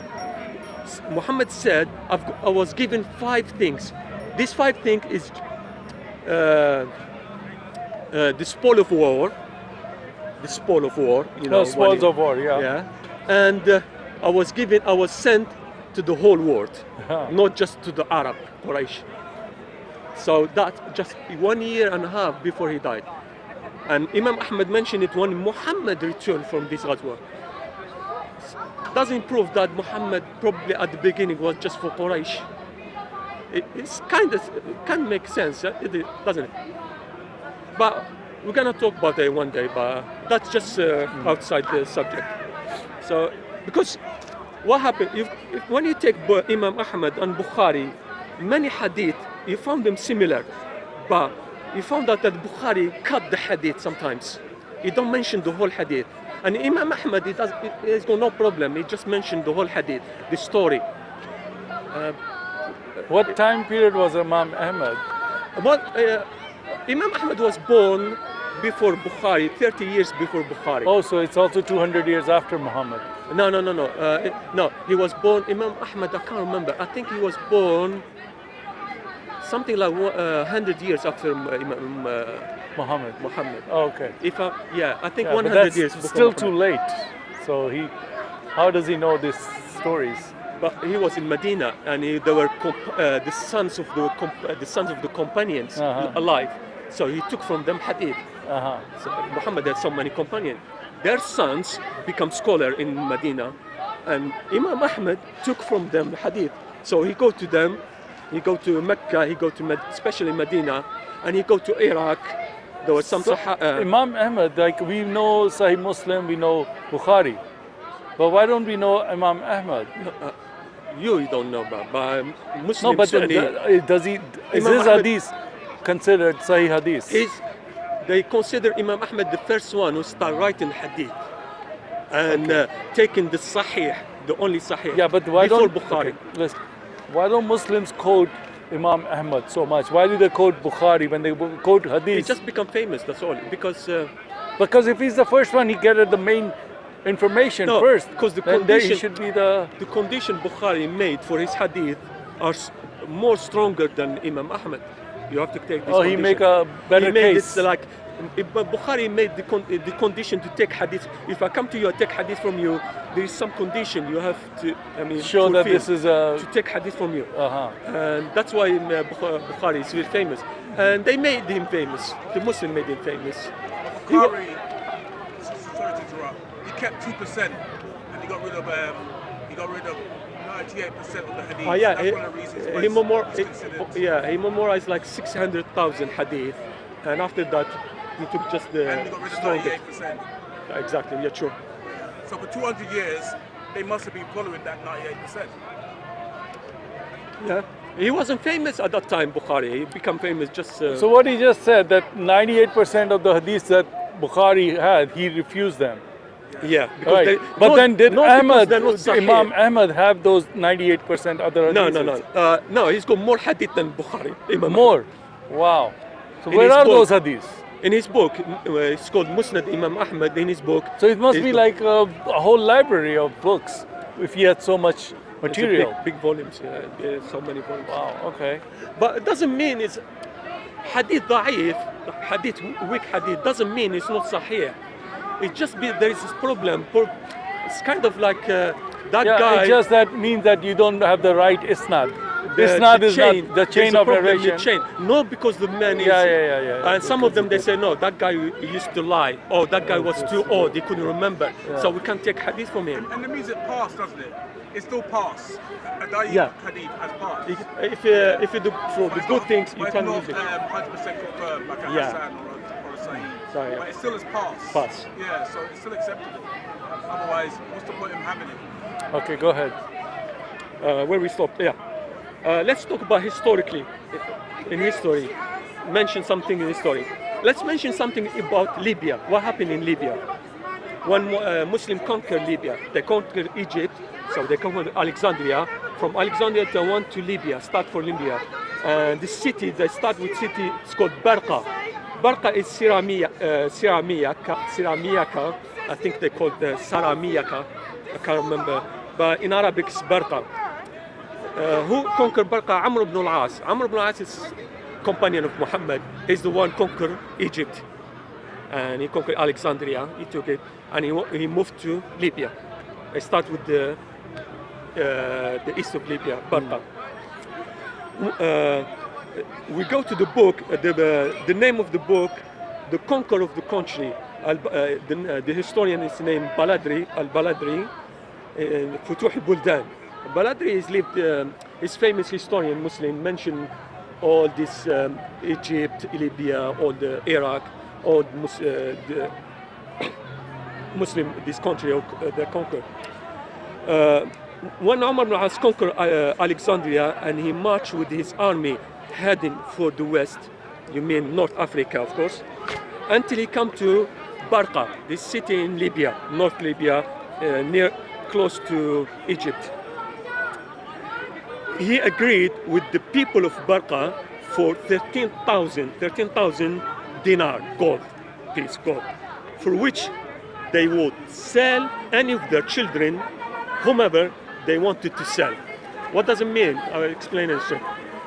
Muhammad said, I was given 5 things. These 5 things is the spoil of war. The spoil of war, spoils of war, yeah. Yeah. And I was sent to the whole world, not just to the Arab Quraysh. So that just 1 year and a half before he died. And Imam Ahmed mentioned it when Muhammad returned from this Ghazwa. Doesn't prove that Muhammad probably at the beginning was just for Quraysh. It's can make sense, doesn't it? But we're gonna talk about it one day, but that's just outside the subject. So, because what happened, when you take Imam Ahmed and Bukhari, many hadith, you found them similar, but you found out that Bukhari cut the hadith sometimes. He don't mention the whole hadith. And Imam Ahmed, he's got no problem, he just mentioned the whole hadith, the story. What time period was Imam Ahmed? Well, Imam Ahmad was born before Bukhari, 30 years before Bukhari. Oh, so it's also 200 years after Muhammad. No. No, he was born, Imam Ahmad, I can't remember. I think he was born something like 100 years after Imam Muhammad. Oh, okay. I think Yeah, 100 but that's years before still Muhammad. too late. So how does he know these stories? But he was in Medina, and they were the sons of the companions alive. So he took from them hadith. So Muhammad had so many companions. Their sons become scholar in Medina, and Imam Ahmad took from them hadith. So he go to them, he go to Mecca, he go to especially Medina, and he go to Iraq. There was some Imam Ahmad, like we know Sahih Muslim, we know Bukhari, but why don't we know Imam Ahmad? You don't know, but Muslim No, but Sunni. is his Ahmad- hadith considered Sahih hadith? They consider Imam Ahmad the first one who started writing hadith and taking the Sahih, the only Sahih. Yeah, but why before don't Bukhari? okay, listen, why don't Muslims quote Imam Ahmad so much? Why do they quote Bukhari when they quote He hadith? just become famous. That's all. Because Because if he's the first one, he get the main information No, first. because the then there he condition- should be the. the condition Bukhari made for his hadith are more stronger than Imam Ahmad. You have to take this. Oh, he make a better he made case. It like Bukhari made the condition to take hadith. If I come to you, I take hadith from you. There is some condition you have to. Show that fulfill this is a. to take hadith from you. Uh-huh. And that's why Bukhari is very famous. And they made him famous. The Muslim made him famous. Bukhari, sorry to interrupt. He kept 2%, and he got rid of 98% of the hadith. Yeah, That's one of the reasons why he it's considered. he memorized like 600,000 hadith, and after that he took just the And he got rid of strongest. 98%. Exactly, yeah, true. So for 200 years, they must have been following that 98%. Yeah, he wasn't famous at that time. Bukhari, he became famous just. So what he just said that 98% of the hadiths that Bukhari had, he refused them. yeah, because Right. they, But not- then did not because Ahmad, they're not Sahih. Imam Ahmad have those 98% other No, hadiths? no. He's got more hadith than Bukhari. Imam More? Wow. So In where his are book- those hadiths? In his book, it's called Musnad Imam Ahmad. In his book, So it must he's be got- like a whole library of books if he had so much it's a material. big volumes. Yeah, so many volumes. Wow, okay. But it doesn't mean it's hadith da'if, hadith weak hadith doesn't mean it's not sahih. It just there is this problem. It's kind of like that Yeah, guy. it's just that means that you don't have the right isnad. the Isnad is chain, not the chain there's a of problem with narration. chain. Not because the man is. Yeah. And some of them they say no, that guy used to lie. Oh, that guy was too old, he couldn't remember. So we can't take hadith from him. And it means it passed, doesn't it? It still passed. A Da'i Yeah. hadith has passed. If you do for the good things, you can not use it. 100% confirmed, like a Yeah. Hassan or a Sahih. Sahih. But it still has passed. Pass. Yeah, so it's still acceptable. Otherwise, what's the point in having it? Okay, go ahead. Where we stopped, yeah. Let's talk about historically, in history. Mention something in history. Let's mention something about Libya. What happened in Libya? When Muslim conquered Libya, they conquered Egypt, so they conquered Alexandria. From Alexandria they went to Libya, start for Libya. And the city, they start with city, it's called Barqa. Barqa is Syramiyaka. I think they called the Saramiyaka. I can't remember. But in Arabic it's Barqa. Who conquered Barqa? Amr ibn al-As. Amr ibn al-As is companion of Muhammad. He's the one conquered Egypt. And he conquered Alexandria. He took it. And he moved to Libya. I start with the east of Libya, Barqa. We go to the book, the name of the book, the conqueror of the country. The historian is named Baladri, Al-Baladri, Futuh al-Buldan. Baladri is famous historian, Muslim, mentioned all this Egypt, Libya, all the Iraq, all the Muslim, this country they conquered. When Umar ibn al-As conquered Alexandria and he marched with his army heading for the west, you mean North Africa, of course, until he come to Barqa, this city in Libya, North Libya, close to Egypt. He agreed with the people of Barqa for 13,000 dinar, gold, piece gold, for which they would sell any of their children, whomever they wanted to sell. What does it mean? I will explain it.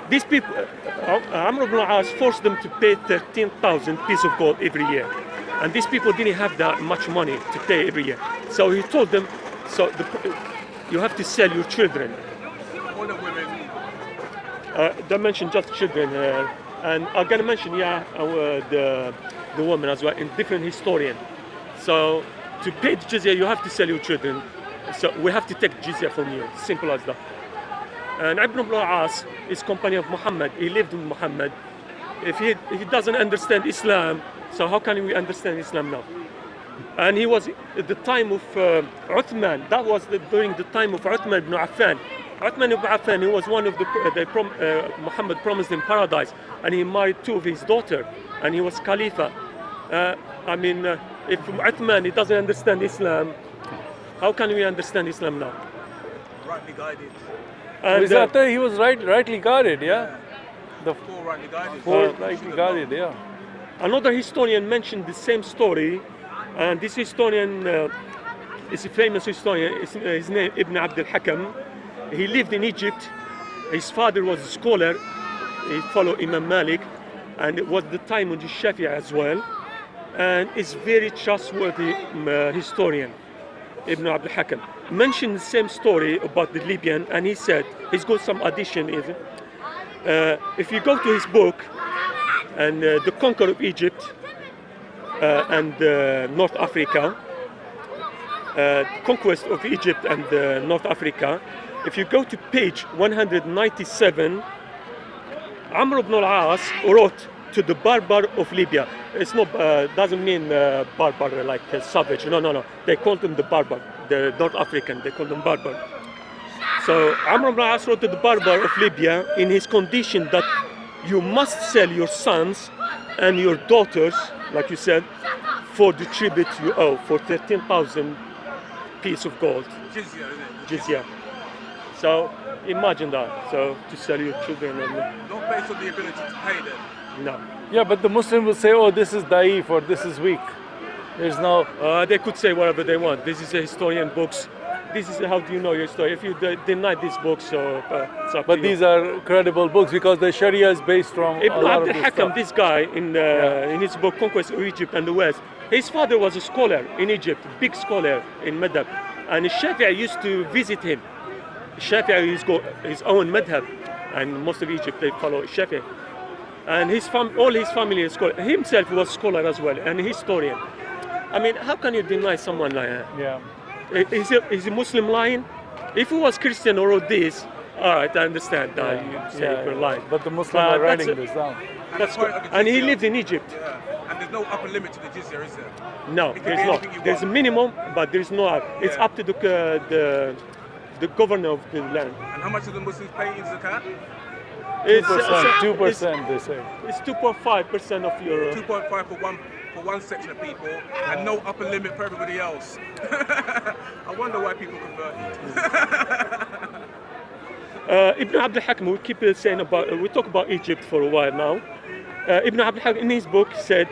These people, Amr ibn al-As forced them to pay 13,000 pieces of gold every year. And these people didn't have that much money to pay every year. So he told them, you have to sell your children. All the women. They mentioned just children. And I'm going to mention, the women as well, in different historian. So to pay the jizya, you have to sell your children. So we have to take jizya from you. Simple as that. And Ibn al-As is companion of Muhammad. He lived with Muhammad. If he doesn't understand Islam, so how can we understand Islam now? And he was at the time of Uthman. That was during the time of Uthman ibn Affan. Uthman ibn Affan, he was one of Muhammad promised him paradise, and he married two of his daughters, and he was Khalifa. If Uthman he doesn't understand Islam, how can we understand Islam now? Rightly guided. And Is that he was rightly guarded, yeah? The Four rightly guided. four rightly guarded, yeah. another historian mentioned the same story, and this historian is a famous historian. His name Ibn al-Hakim. He lived in Egypt. His father was a scholar. He followed Imam Malik, and it was the time of the Shafi'i as well. And is very trustworthy historian. Ibn al-Hakim mentioned the same story about the Libyan, and he said he's got some addition. If you go to his book and the conquer of Egypt and North Africa, conquest of Egypt and North Africa, if you go to page 197, Amr ibn al-As wrote to the barbar of Libya. It's not doesn't mean barbar like savage. No. They called them the barbar, the North African. They called them barbar. So Amr ibn al-As wrote to the barbar of Libya in his condition that you must sell your sons and your daughters, like you said, for the tribute you owe, for 13,000 pieces of gold. Jizya, isn't it? Jizya. So imagine that. So to sell your children and Not based on the ability to pay them. no. Yeah, but the Muslim will say, oh, this is da'if or this is weak. There's no... They could say whatever they want. This is a historian books. This is how do you know your story. If you deny these books, so it's up But to these you. are credible books because the Sharia is based from a Ibn lot of this al-Hakim, stuff. this guy in his book Conquest of Egypt and the West, his father was a scholar in Egypt, big scholar in Madhab, and Shafi'i used to visit him. Shafi'i has got his own madhab, and most of Egypt they follow Shafi'i. And all his family is scholar. Himself was scholar as well, and a historian. I mean, how can you deny someone like that? Yeah. Is a Muslim lying? If he was Christian or wrote this, all right, I understand that you say you're lying. But the Muslims are that's writing this down. That's the point good. of the And he jizya- lived in Egypt. Yeah. And there's no upper limit to the jizya, is there? No, It can there's be not. anything you There's a want. minimum, but there's no. It's Yeah. up to the governor of the land. And how much do the Muslims pay in zakat? It's 2%, they say. It's 2.5% of your. 2.5 for one section of people, and no upper limit for everybody else. I wonder why people converted. Ibn al-Hakim, we keep saying about. We talk about Egypt for a while now. Ibn al-Hakim in his book said,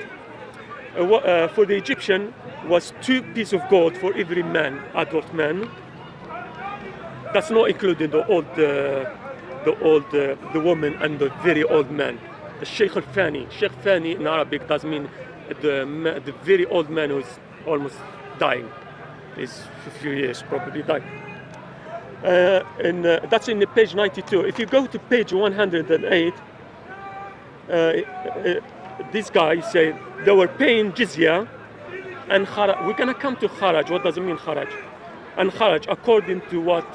for the Egyptian was 2 pieces of gold for every man, adult man. That's not including the woman and the very old man. The Sheikh al-Fani. Sheikh Fani in Arabic does mean the very old man who's almost dying. He's a few years probably dying. And that's in the page 92. If you go to page 108, this guy said they were paying jizya and kharaj. We're gonna come to kharaj. What does it mean kharaj? And kharaj according to what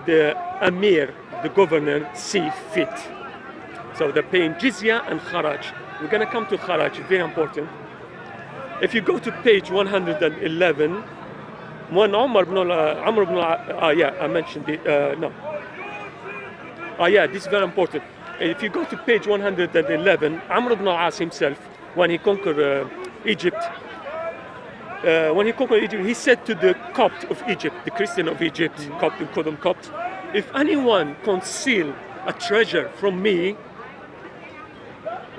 the Amir, the governor, see fit. So they're paying jizya and kharaj. We're gonna come to kharaj, very important. If you go to page 111, when Amr ibn I mentioned it, no. This is very important. If you go to page 111, Amr ibn al-As himself, when he conquered Egypt, he said to the Copt of Egypt, the Christian of Egypt, Copt, we call them Copt, if anyone conceal a treasure from me,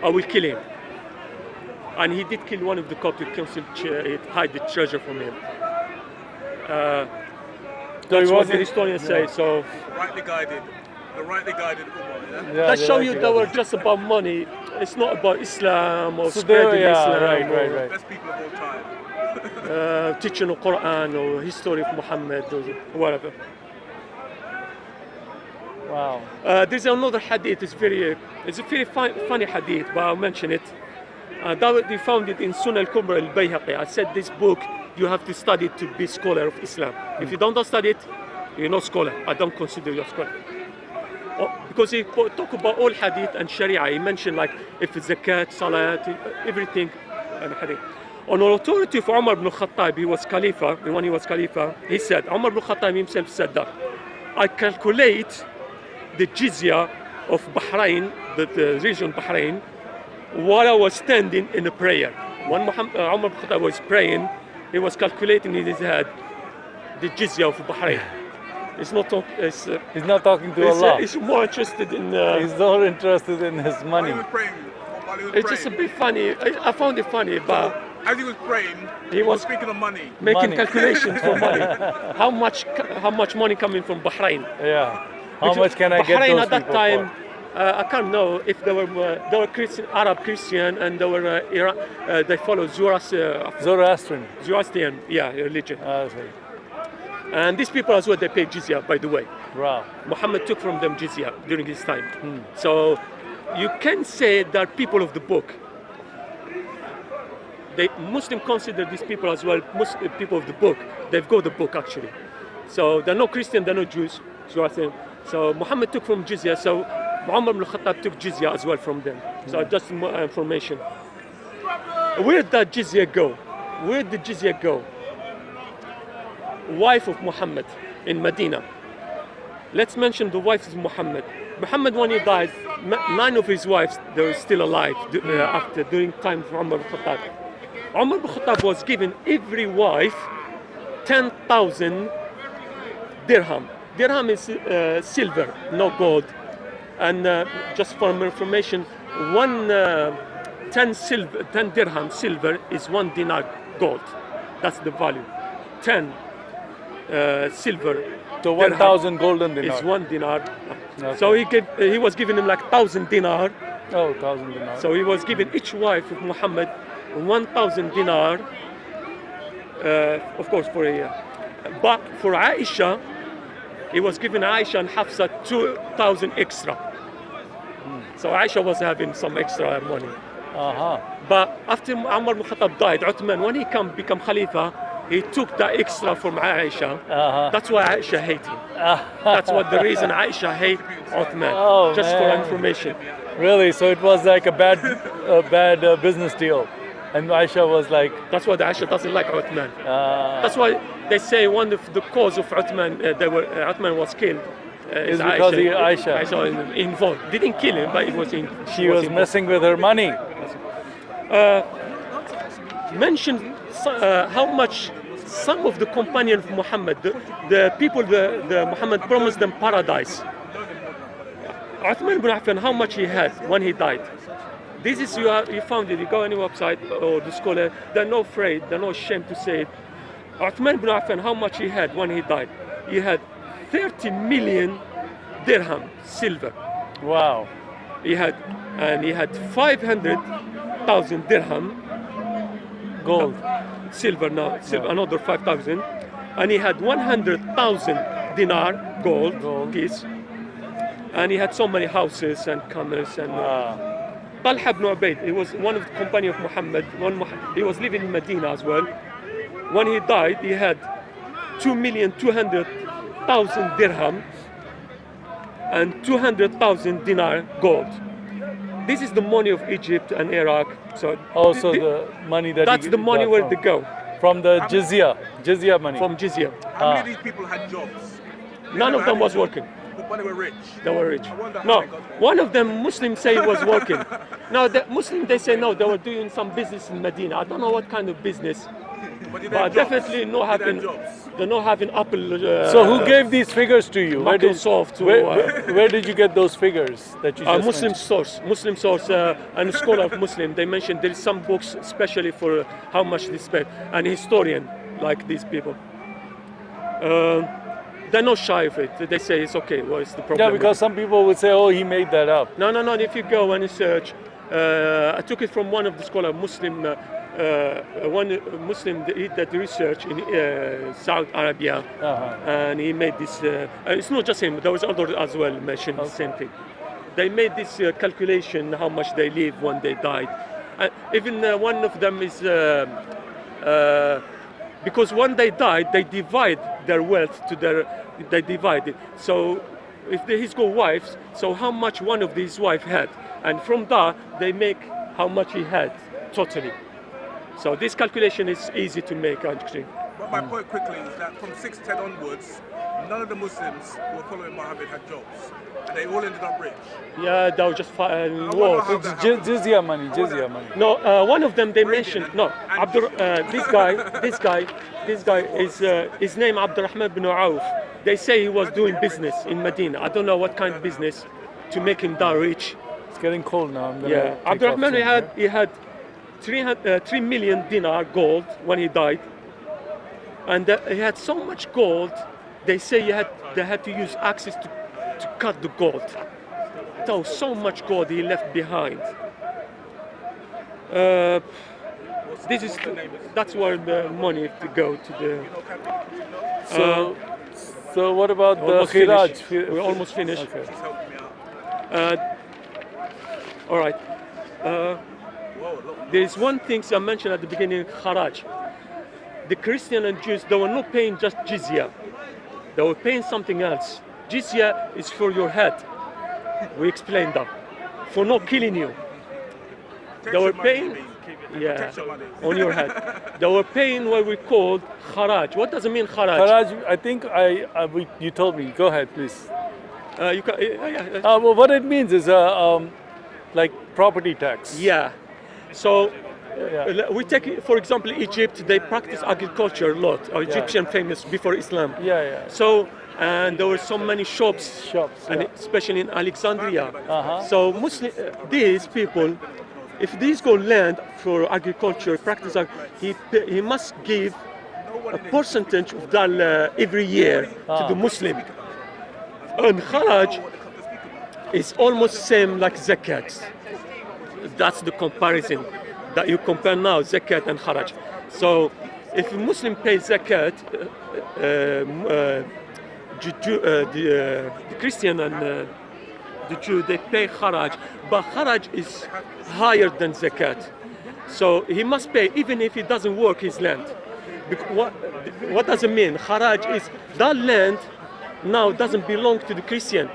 I will kill him. And he did kill one of the Coptic council, hide the treasure from him. That's what the historians say. So Rightly guided. The rightly guided Ummah, yeah? that show you they were just about money. It's not about Islam or spreading Islam. Right. Best people of all time. Teaching the Quran or history of Muhammad or whatever. Wow. There's another hadith. It's a very funny hadith, but I'll mention it. They found it in Sunan al-Kubra al-Bayhaqi. I said this book you have to study it to be scholar of Islam. If you don't study it, you're not scholar. I don't consider you a scholar. Because he talk about all hadith and sharia. He mentioned like if it's zakat, salat, everything and hadith. On authority of Umar ibn Khattab, he was Khalifa, when he was Khalifa, he said, Umar ibn Khattab himself said that, I calculate the Jizya of Bahrain, the region Bahrain, while I was standing in a prayer. When Umar ibn Khattab was praying, he was calculating in his head the Jizya of Bahrain. He's not talking to Allah. He's more interested in. He's not interested in his money. While he was It's just a bit funny. I found it funny, but as he was praying, he was speaking of money. making calculations for money. How much money coming from Bahrain? Yeah. How much can I get Bahrain those at that people time? for? I can't know if they were Christian, Arab Christian, and they were they follow Zoroastrian. Zoroastrian, religion. Okay. And these people as well, they pay jizya, by the way. Wow. Muhammad took from them jizya during his time. So you can say they're people of the book. Muslims consider these people as well people of the book. They've got the book actually. So they're not Christian, they're not Jews. So Muhammad took from jizya, so Umar ibn Khattab took jizya as well from them. So just more information. Where did that jizya go? Where did jizya go? Wife of Muhammad in Medina. Let's mention the wives of Muhammad. Muhammad, when he died, 9 of his wives, they were still alive during time of Umar ibn Khattab. Umar ibn Khattab was given every wife 10,000 dirham. Dirham is silver, no gold. And just for more information, 10 dirham silver is 1 dinar gold. That's the value. 10 silver. So 1,000 golden dinar. Is 1 dinar. Okay. So he was giving him like 1,000 dinar. Oh, 1,000 dinar. So he was giving each wife of Muhammad 1,000 dinar. Of course for a year. But for Aisha, he was giving Aisha and Hafsa 2,000 extra. So Aisha was having some extra money. But after Umar ibn Khattab died, Uthman, when he become Khalifa, he took the extra from Aisha. That's why Aisha hated him. That's what the reason Aisha hate Uthman. Oh, just man. for information. Really? So it was like a bad business deal. And Aisha was like... That's why Aisha doesn't like Uthman. That's why they say one of the cause of Uthman, Uthman was killed. Is because Aisha involved. Didn't kill him, but it was she was messing with her money. Mention how much some of the companions of Muhammad, the people, the Muhammad promised them paradise. Uthman ibn Affan, how much he had when he died. This is you found it. You go on any website or the scholar. They're not afraid. They're not ashamed to say it. Uthman ibn Affan, how much he had when he died? He had 30 million dirham silver. Wow. He had 500,000 dirham gold. Silver now, another 5,000, and he had 100,000 dinar gold piece, and he had so many houses and camels and. Talha ibn Ubayd, he was one of the company of Muhammad. He was living in Medina as well. When he died, he had 2,200,000 dirham and 200,000 dinar gold. This is the money of Egypt and Iraq. So also the money that's the money where they go. From the jizya money. From jizya. How many of these people had jobs? None of them was working. But they were rich. They were rich. No, one of them Muslims say was working. No, the Muslim they say no, they were doing some business in Medina. I don't know what kind of business. But did But they have definitely jobs? not Did they having, have jobs? they're not having Apple. So who gave these figures to you? Microsoft Where did you get those figures that you just Muslim mentioned? Muslim source, and a scholar of Muslim. They mentioned there is some books especially for how much they spend. An historian like these people. They're not shy of it. They say it's okay. What's the problem? Yeah, because some people would say, oh, he made that up. No. If you go and search, I took it from one of the scholar Muslim, one Muslim that did the research in Saudi Arabia, and he made this. It's not just him. There was others as well mentioned the same thing. They made this calculation how much they live when they died. Even one of them is because when they died, they divide their wealth to they divide it. So if he's got wives, so how much one of these wives had, and from that they make how much he had totally. So this calculation is easy to make actually. But my point quickly is that from 610 onwards, none of the Muslims who were following Muhammad had jobs, and they all ended up rich. Yeah, that was just wonder war. how- It's jizya money, jizya money. No, one of them they mentioned. No, this guy is his name Abdurrahman bin Auf. They say he was doing business in Medina. I don't know what kind of business to make him that rich. It's getting cold now. I'm gonna Yeah, take off Abdurrahman soon, he had 3 million dinar gold when he died, and he had so much gold. They say they had to use axes to cut the gold. So much gold he left behind. That's where the money to go to the. So what about the Almost khiraj? finished. We're almost finished. Okay. Just helping me out. All right. There is one thing I mentioned at the beginning, kharaj. The Christian and Jews, they were not paying just jizya. They were paying something else. Jizya is for your head. We explained that. For not killing you. They were paying, yeah, on your head. They were paying what we called kharaj. What does it mean, kharaj? Kharaj, I think you told me. Go ahead, please. You can, Well, what it means is like property tax. yeah. So Yeah. we take, for example, Egypt. They practice agriculture a lot. Egyptian famous before Islam. Yeah. So, and there were so many shops, and yeah. especially in Alexandria. Uh-huh. So these people, if these go land for agriculture, he must give a percentage of that every year to the Muslim. And Kharaj is almost same like zakat. That's the comparison that you compare now, zakat and Kharaj. So if a Muslim pays zakat, the Christian and the Jew, they pay Kharaj, but Kharaj is higher than zakat. So he must pay even if he doesn't work his land. What does it mean? Kharaj is that land now doesn't belong to the Christian.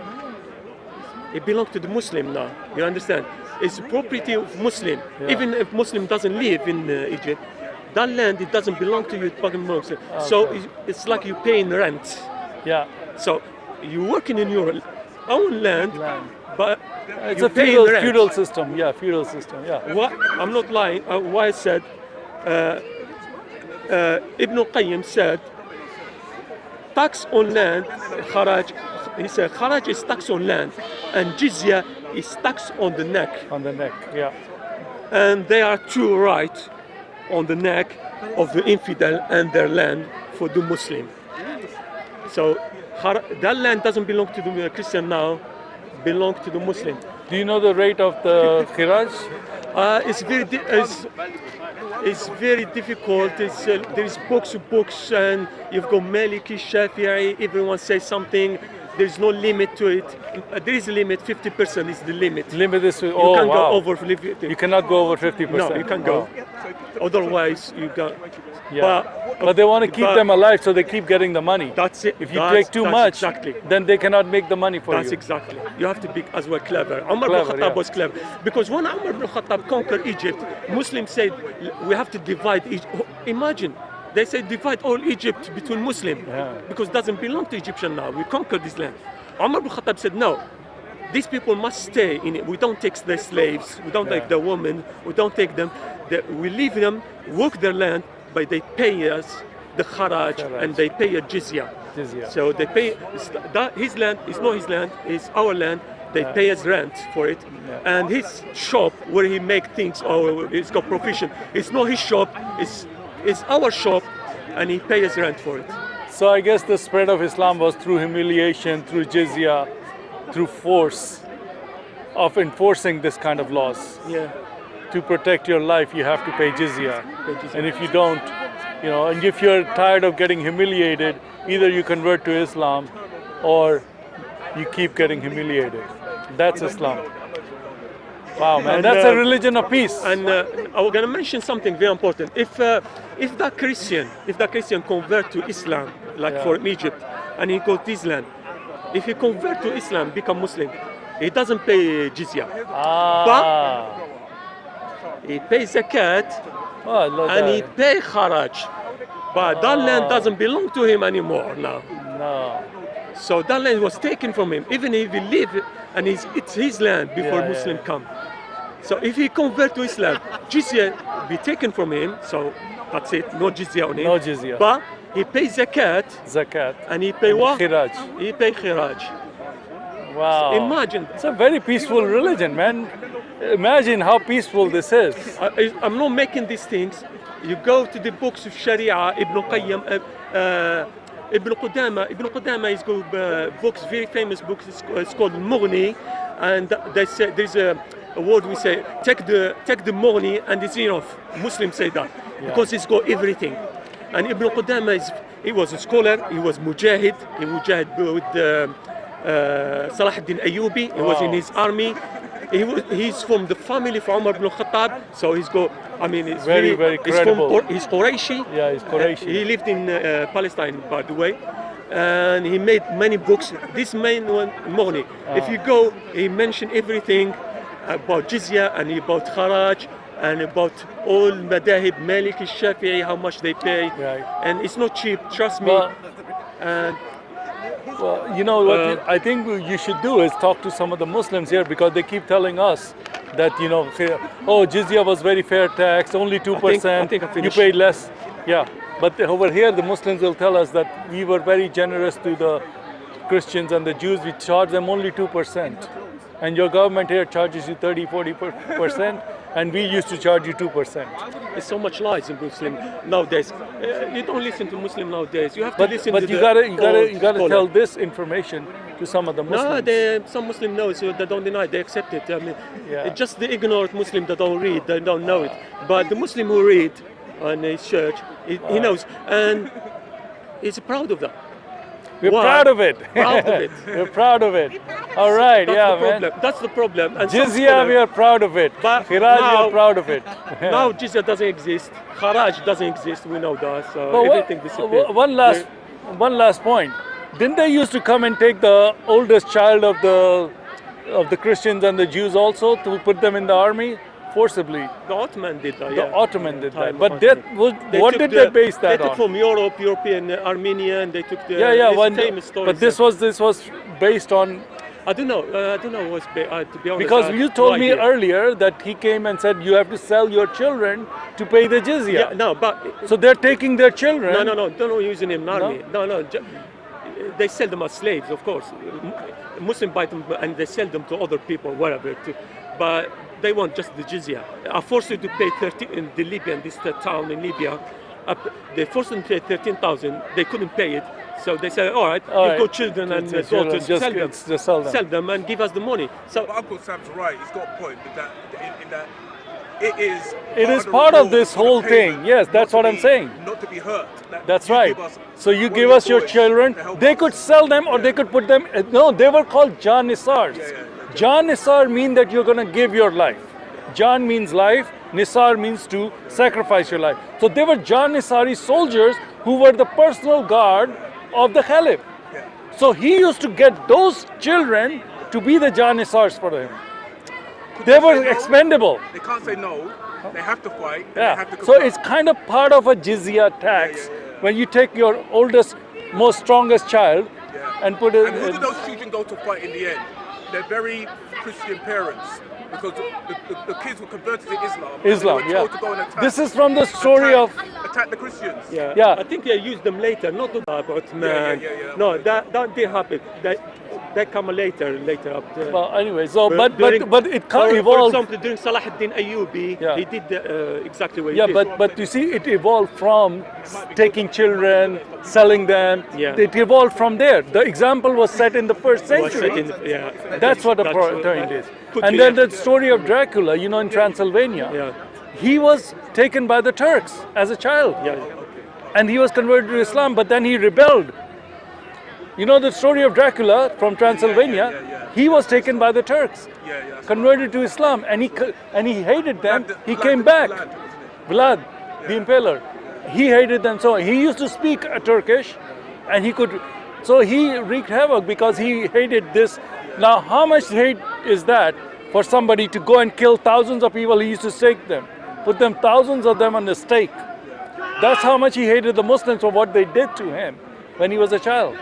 It belongs to the Muslim now. You understand? It's property of Muslim. Yeah. Even if Muslim doesn't live in Egypt, that land it doesn't belong to you. So it's like you paying rent. Yeah. So you're working in your own land. But It's you a pay rent. feudal system. Yeah, feudal system. Yeah. What, I'm not lying. Why I said Ibn Qayyim said tax on land, kharaj. He said kharaj is tax on land, and jizya is tax on the neck. On the neck. Yeah. And they are two right on the neck of the infidel and their land for the Muslim. So that land doesn't belong to the Christian now, belongs to the Muslim. Do you know the rate of the khiraj? It's very difficult. There is books, and you've got Maliki, Shafi'i. Everyone says something. There's no limit to it. There is a limit. 50% is the limit. Limit is You can't go over 50%. You cannot go over 50%. No, you can't go. Otherwise, you go. Yeah. But they want to keep them alive, so they keep getting the money. That's it. If you take too much, exactly. then they cannot make the money for That's you. exactly. You have to be as well clever. Umar bin Clever, Khattab yeah. was clever. Because when Umar bin Khattab conquered Egypt, Muslims said, we have to divide Egypt. Imagine, they said divide all Egypt between Muslim. Yeah. Because it doesn't belong to Egyptian now. We conquered this land. Umar bin Khattab said, no. These people must stay in it. We don't take the slaves. We don't take the women. We don't take them. We leave them, work their land. but they pay us the kharaj and they pay a jizya. So they pay that his land is not his land, it's our land. They pay us rent for it, and his shop where he make things or he's got provision. It's not his shop, it's our shop, and he pays us rent for it. So I guess the spread of Islam was through humiliation, through jizya, through force of enforcing this kind of laws. Yeah. To protect your life, you have to pay jizya. And if you don't, and if you're tired of getting humiliated, either you convert to Islam or you keep getting humiliated. That's Islam. Wow, man, And, that's a religion of peace. And I was gonna mention something very important. If that Christian convert to Islam, like from Egypt, and he goes to Islam, if he convert to Islam, become Muslim, he doesn't pay jizya. But he pays zakat and he pay kharaj. But that land doesn't belong to him anymore now. No. So that land was taken from him, even if he lived and it's his land before Muslim come. So if he convert to Islam, jizya be taken from him. So that's it, no jizya on him. No jizya. But he pays zakat, and he pay what? Khiraj. He pay khiraj. Wow. So imagine. It's a very peaceful religion, man. Imagine how peaceful this is. I'm not making these things. You go to the books of Sharia, Ibn Qayyim, Ibn Qudama is got books, very famous books. It's called Mughni, and they say there's a word we say take the Mughni, and it's enough. Muslims say that because it's got everything. And Ibn Qudama he was a scholar. He was mujahid. He mujahid with Salah ad-Din Ayyubi. He was in his army. He's from the family of Umar ibn Khattab, so he's got. I mean, it's very credible. He's Qurayshi. Yeah, he's Qurayshi. He lived in Palestine, by the way, and he made many books. This main one, Mughni. If you go, he mentioned everything about jizya and about kharaj and about all madahib, Maliki, Shafi'i, how much they pay, and it's not cheap. Trust me. Well, you know what I think you should do is talk to some of the Muslims here, because they keep telling us that, jizya was very fair tax, only 2%, you pay less. Yeah, but over here the Muslims will tell us that we were very generous to the Christians and the Jews. We charge them only 2%. And your government here charges you 30-40%, and we used to charge you 2%. There's so much lies in Muslim nowadays. You don't listen to Muslim nowadays. You have to listen to you gotta tell this information to some of the Muslims. No, some Muslim know, so they don't deny. They accept it. I mean, it's just the ignorant Muslim that don't read. They don't know it. But the Muslim who read on his church, he knows, and he's proud of that. We're proud of it. Proud of it. We're proud of it. All right, man. That's the problem. And Jizya, we are proud of it. But Khiraj, we are proud of it. Now Jizya doesn't exist. Kharaj doesn't exist. We know that. So everything disappears. One last point. Didn't they used to come and take the oldest child of the Christians and the Jews also to put them in the army forcibly? The Ottoman did that. The Ottoman did that. But what did they base that on? They took from European, Armenia, and they took the famous stories. But this was based on. I don't know what's to be honest. Because you told me earlier that he came and said you have to sell your children to pay the jizya. Yeah, no, but so they're taking their children. No, don't use him in army. No. They sell them as slaves, of course. Muslims buy them and they sell them to other people, whatever. But they want just the jizya. I forced you to pay 13 in the Libyan, this town in Libya. They forced them to pay 13,000. They couldn't pay it, so they said, "All right, you've got children and daughters, sell them and give us the money." So but Uncle Sam's right. He's got a point that it is part of this whole thing. Yes, that's what I'm saying. Not to be hurt. That's right. So you give us your children. They could sell them, or they could put them. No, they were called Janisars. Jan Nisar mean that you're going to give your life. Jan means life, Nisar means to sacrifice your life. So they were Janisari soldiers who were the personal guard of the Caliph. So he used to get those children to be the Janisars for him. They were expendable. They can't say no. They have to fight. They have to so it's kind of part of a jizya tax when you take your oldest, most strongest child and put it. And who do those children go to fight in the end? They're very Christian parents. because the kids were converted to Islam. Islam, and they were told to go and attack. This is from the story of. Attack the Christians. Yeah. Yeah. I think they used them later, not about man. yeah. No, that didn't happen. That come later up there. Well, anyway, so but during- it for evolved. example, during Salah ad-Din Ayyubi, Yeah. he did exactly what he Yeah, did. but you see, it evolved from taking children, selling them. Yeah. It evolved from there. The example was set in the first Was century. set in- yeah. That's what the That's point is. could And be, then yeah. the story of Dracula, you know, in Transylvania, Yeah. he was taken by the Turks as a child. Yeah. And he was converted to Islam, but then he rebelled. You know the story of Dracula from Transylvania? He was taken by the Turks, Yeah. converted to Islam, and he hated them. He came back. Vlad, wasn't it? Vlad, the Impaler, he hated them so. He used to speak Turkish, and he could. So he wreaked havoc because he hated this. Now, how much hate is that for somebody to go and kill thousands of people? He used to stake them, put them thousands of them on the stake. That's how much he hated the Muslims for what they did to him when he was a child.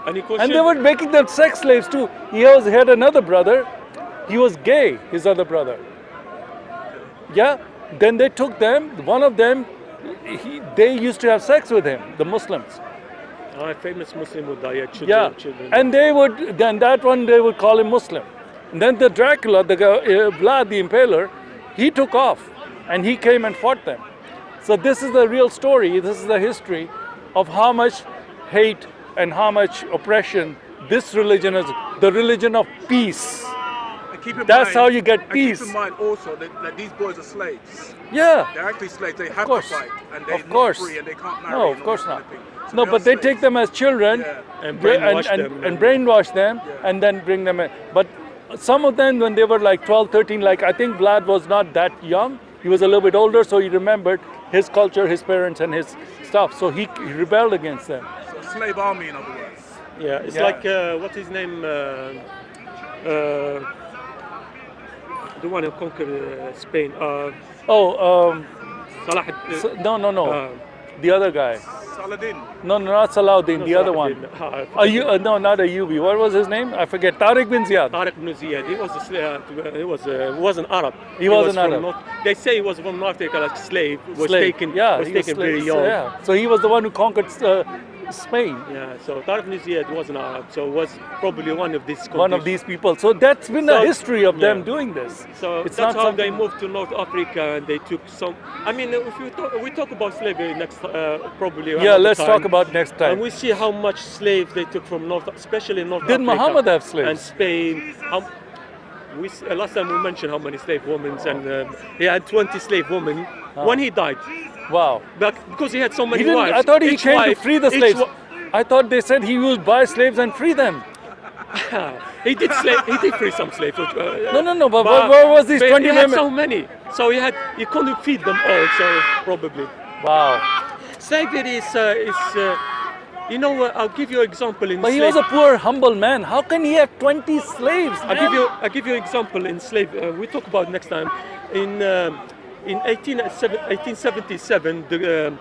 And he And they were making them sex slaves too. He had another brother. He was gay, his other brother. Yeah. Then they took them. One of them, they used to have sex with him, the Muslims. A famous Muslim would die. Yeah. Children. And they would, then that one they would call him Muslim. And then the Dracula, the guy, Vlad the Impaler, he took off and he came and fought them. So this is the real story. This is the history of how much hate and how much oppression this religion is, the religion of peace. And keep in That's mind- how you get and peace. Keep in mind also that these boys are slaves. Yeah. They're actually slaves. They have course. to fight, and they're Of course. not free, and they can't marry. No, and of all course that not. kind of thing. So No, they but are they slaves. take them as children Yeah. And brainwash and, them. and brainwash them and then bring them in. But some of them, when they were like 12, 13, like I think Vlad was not that young. He was a little bit older, so he remembered his culture, his parents, and his stuff. So he rebelled against them. So slave army, in other words. Yeah, it's Yeah. like what's his name? The one who conquered Spain. Salah. No. The other guy. Saladin. No, not Salahuddin, the other one. No, not Ayyubi. What was his name? I forget. Tariq bin Ziyad. Tariq ibn Ziyad. He was he wasn't Arab. He wasn't was from Arab. They say he was from North Africa, like slave. Was Slave. taken. Yeah, was he taken very slave. young. Yeah. So he was the one who conquered Spain. Yeah, so Tariq ibn Ziyad wasn't Arab, so was probably one of these. One of these people. So that's been the So, history of them yeah. doing this. So it's that's not how they something- moved to North Africa, and they took some. I mean, if we talk about slavery next, probably. Yeah, another let's time. talk about next time. And we see how much slaves they took from North, especially North Did Africa. Muhammad have slaves? And Spain. Last time we mentioned how many slave women, and he had 20 slave women when he died. Wow. But because he had so many He didn't, wives. I thought he each came to wife- free the each slaves. wa- I thought they said he would buy slaves and free them. He did free some slaves. No, but where was these 20 he had women? so many, so he couldn't feed them all. So probably. Wow. Slavery is I'll give you an example in But he slave. was a poor, humble man. How can he have 20 slaves? I'll give you an example in slave. We talk about next time. In 1877, the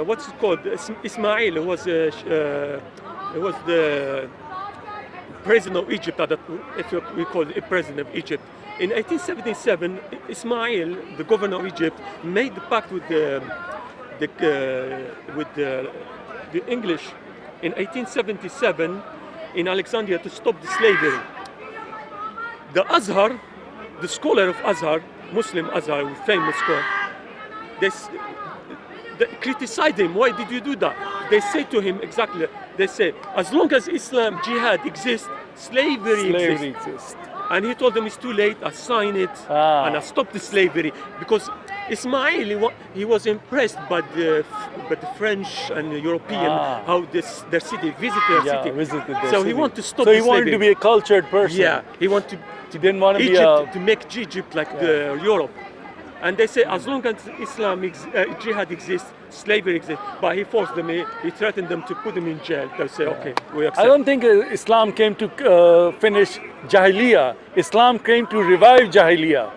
what's it called? Ismail was the president of Egypt. If we call it a president of Egypt. In 1877, Ismail, the governor of Egypt, made the pact with the English in 1877 in Alexandria to stop the slavery. The Azhar, the scholar of Azhar, Muslim Azhar, famous scholar, they criticize him. Why did you do that? They say to him exactly. They say, as long as Islam, Jihad exists, slavery exists. And he told them it's too late. I sign it and I stop the slavery because Ismail he was impressed by the French and the European how their city visited their city. Visited their So city. he wanted to stop. So the he wanted to slavery. be a cultured person. Yeah, he wanted He didn't want to be Egypt a. to make Egypt like the Europe. And they say as long as Jihad exists, slavery exists. But he forced them. He threatened them to put them in jail. They say, okay, we accept. I don't think Islam came to finish Jahiliyyah. Islam came to revive Jahiliyyah.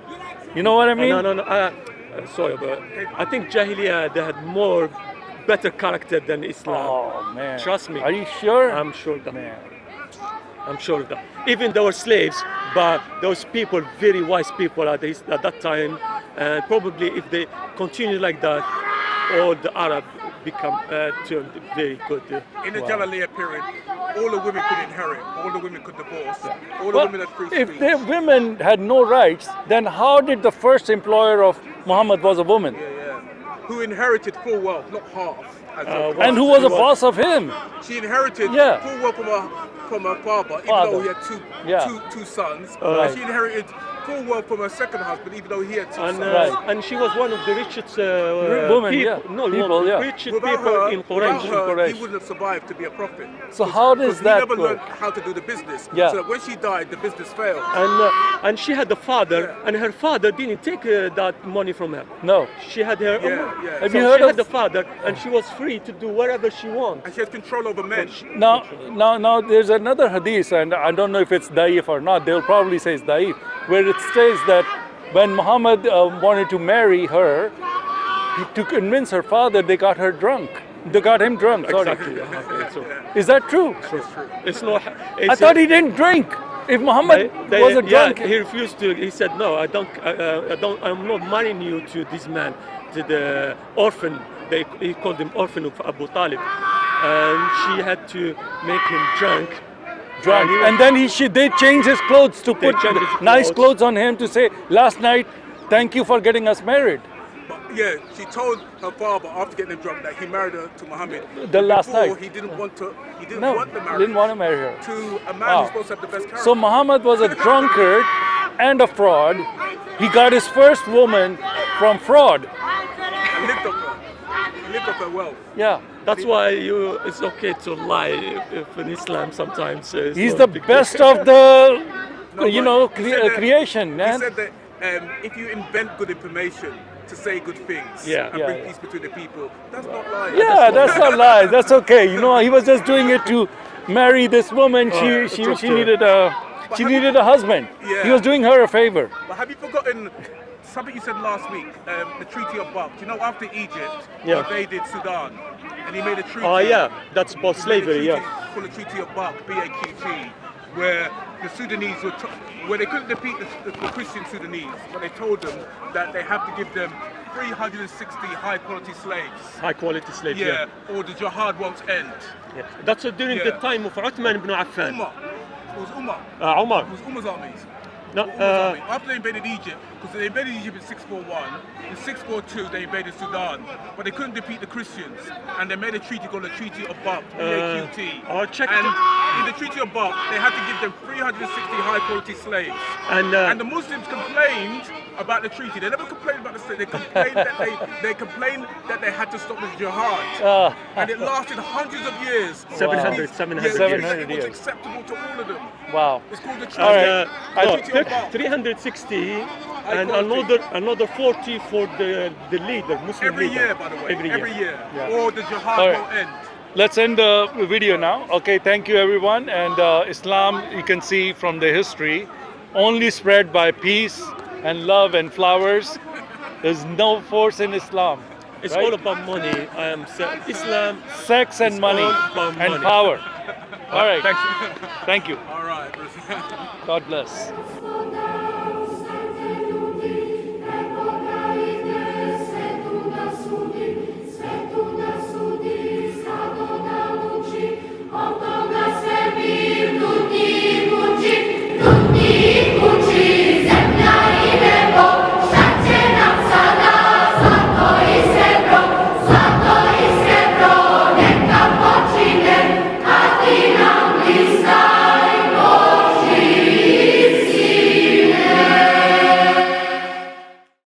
You know what I mean? No. Sorry, but I think Jahiliyyah they had more better character than Islam. Oh man. Trust me. Are you sure? I'm sure of that. Man. I'm sure of that. Even they were slaves, But those people, very wise people at that time, and probably if they continue like that, all the Arab become turned very good. In the Jalaliya period, all the women could inherit, all the women could divorce, all the Well, women had free if speech. the women had no rights, then how did the first employer of Muhammad was a woman? Yeah. Who inherited full wealth, not half. And who was a boss of him? She inherited Yeah. full wealth from her father, even Father. though he had Yeah. two sons. Right. And she inherited full wealth from her second husband, even though he had two sons. Right. And she was one of the richest Women, people, yeah. no, People, yeah. richest Without people her, in without Quraysh. her, Quraysh. he wouldn't have survived to be a prophet. So how does Because that he never work? learned how to do the business. Yeah. So that when she died, the business failed. And she had a father, Yeah. and her father didn't take that money from her. No. She had her Yeah, own. yeah. Have So you heard she of- had the father, and she was free to do whatever she wants. And she had control over men. Now, there's another hadith, and I don't know if it's daif or not. They'll probably say it's daif, where it says that when Muhammad wanted to marry her, to convince her father, they got her drunk. They got him drunk. Sorry. Exactly. So Is that true? it's not. I thought he didn't drink. If Muhammad was a drunk, Yeah, he refused to. He said, "No, I don't. I'm not marrying you to this man, to the orphan." He called him orphan of Abu Talib, and she had to make him drunk. drunk, and then they changed his clothes to put changed his nice clothes. clothes on him to say, "Last night, thank you for getting us married." But yeah, she told her father after getting him drunk that he married her to Muhammad. The last Before, night. he didn't want to. He didn't No, want the marriage. didn't want to marry her. To a man Wow. who's supposed to have the best character. So Muhammad was a drunkard and a fraud. He got his first woman from fraud. and lived off her. He lived off her wealth. Yeah. That's why it's okay to lie if in Islam sometimes. It's He's not the a big deal. best of the, No, you but know, he said that- creation, He man. said that if you invent good information to say good things Yeah. and Yeah, bring yeah. peace between the people, that's not lying. Yeah, that's not lies. That's okay. You know, he was just doing it to marry this woman. She it's okay. needed a husband. Yeah. He was doing her a favor. But have you forgotten something you said last week? The Treaty of Balk. You know, after Egypt Yeah. invaded Sudan, and he made a treaty. Oh yeah, that's about he made a slavery. treaty Yeah. called the Treaty of Balk, BAQT, where the Sudanese where they couldn't defeat the Christian Sudanese, but they told them that they have to give them 360 high-quality slaves. High quality slaves. Yeah, or the jihad won't end. Yeah. That's during the Yeah. time of Uthman ibn Affan. Umar. It was Umar. Umar. It was Umar's armies. No, Umar's army. After they invaded Egypt, because they invaded Egypt in 641, in 642 they invaded Sudan, but they couldn't defeat the Christians, and they made a treaty called the Treaty of Balk, BAQT. I'll check and it. in the Treaty of Balk, they had to give them 360 high-quality slaves. And And the Muslims complained about the treaty. They never complained about the slaves. They complained that they had to stop the jihad, and it lasted hundreds of years. 700 Yeah, 700 it was years. acceptable to all of them. Wow. It's called the Treaty. All right. no, Treaty of Balk. 360 and quality. another 40 for the leader, Muslim Every leader. year, by the way. Every year. Yeah. Or the jihad All right. will end. Let's end the video now. Okay, thank you everyone. And Islam, you can see from the history, only spread by peace and love and flowers. There's no force in Islam. It's right? all about money. Islam. Sex and It's money all about and money. power. All right. Thanks. Thank you. All right. God bless.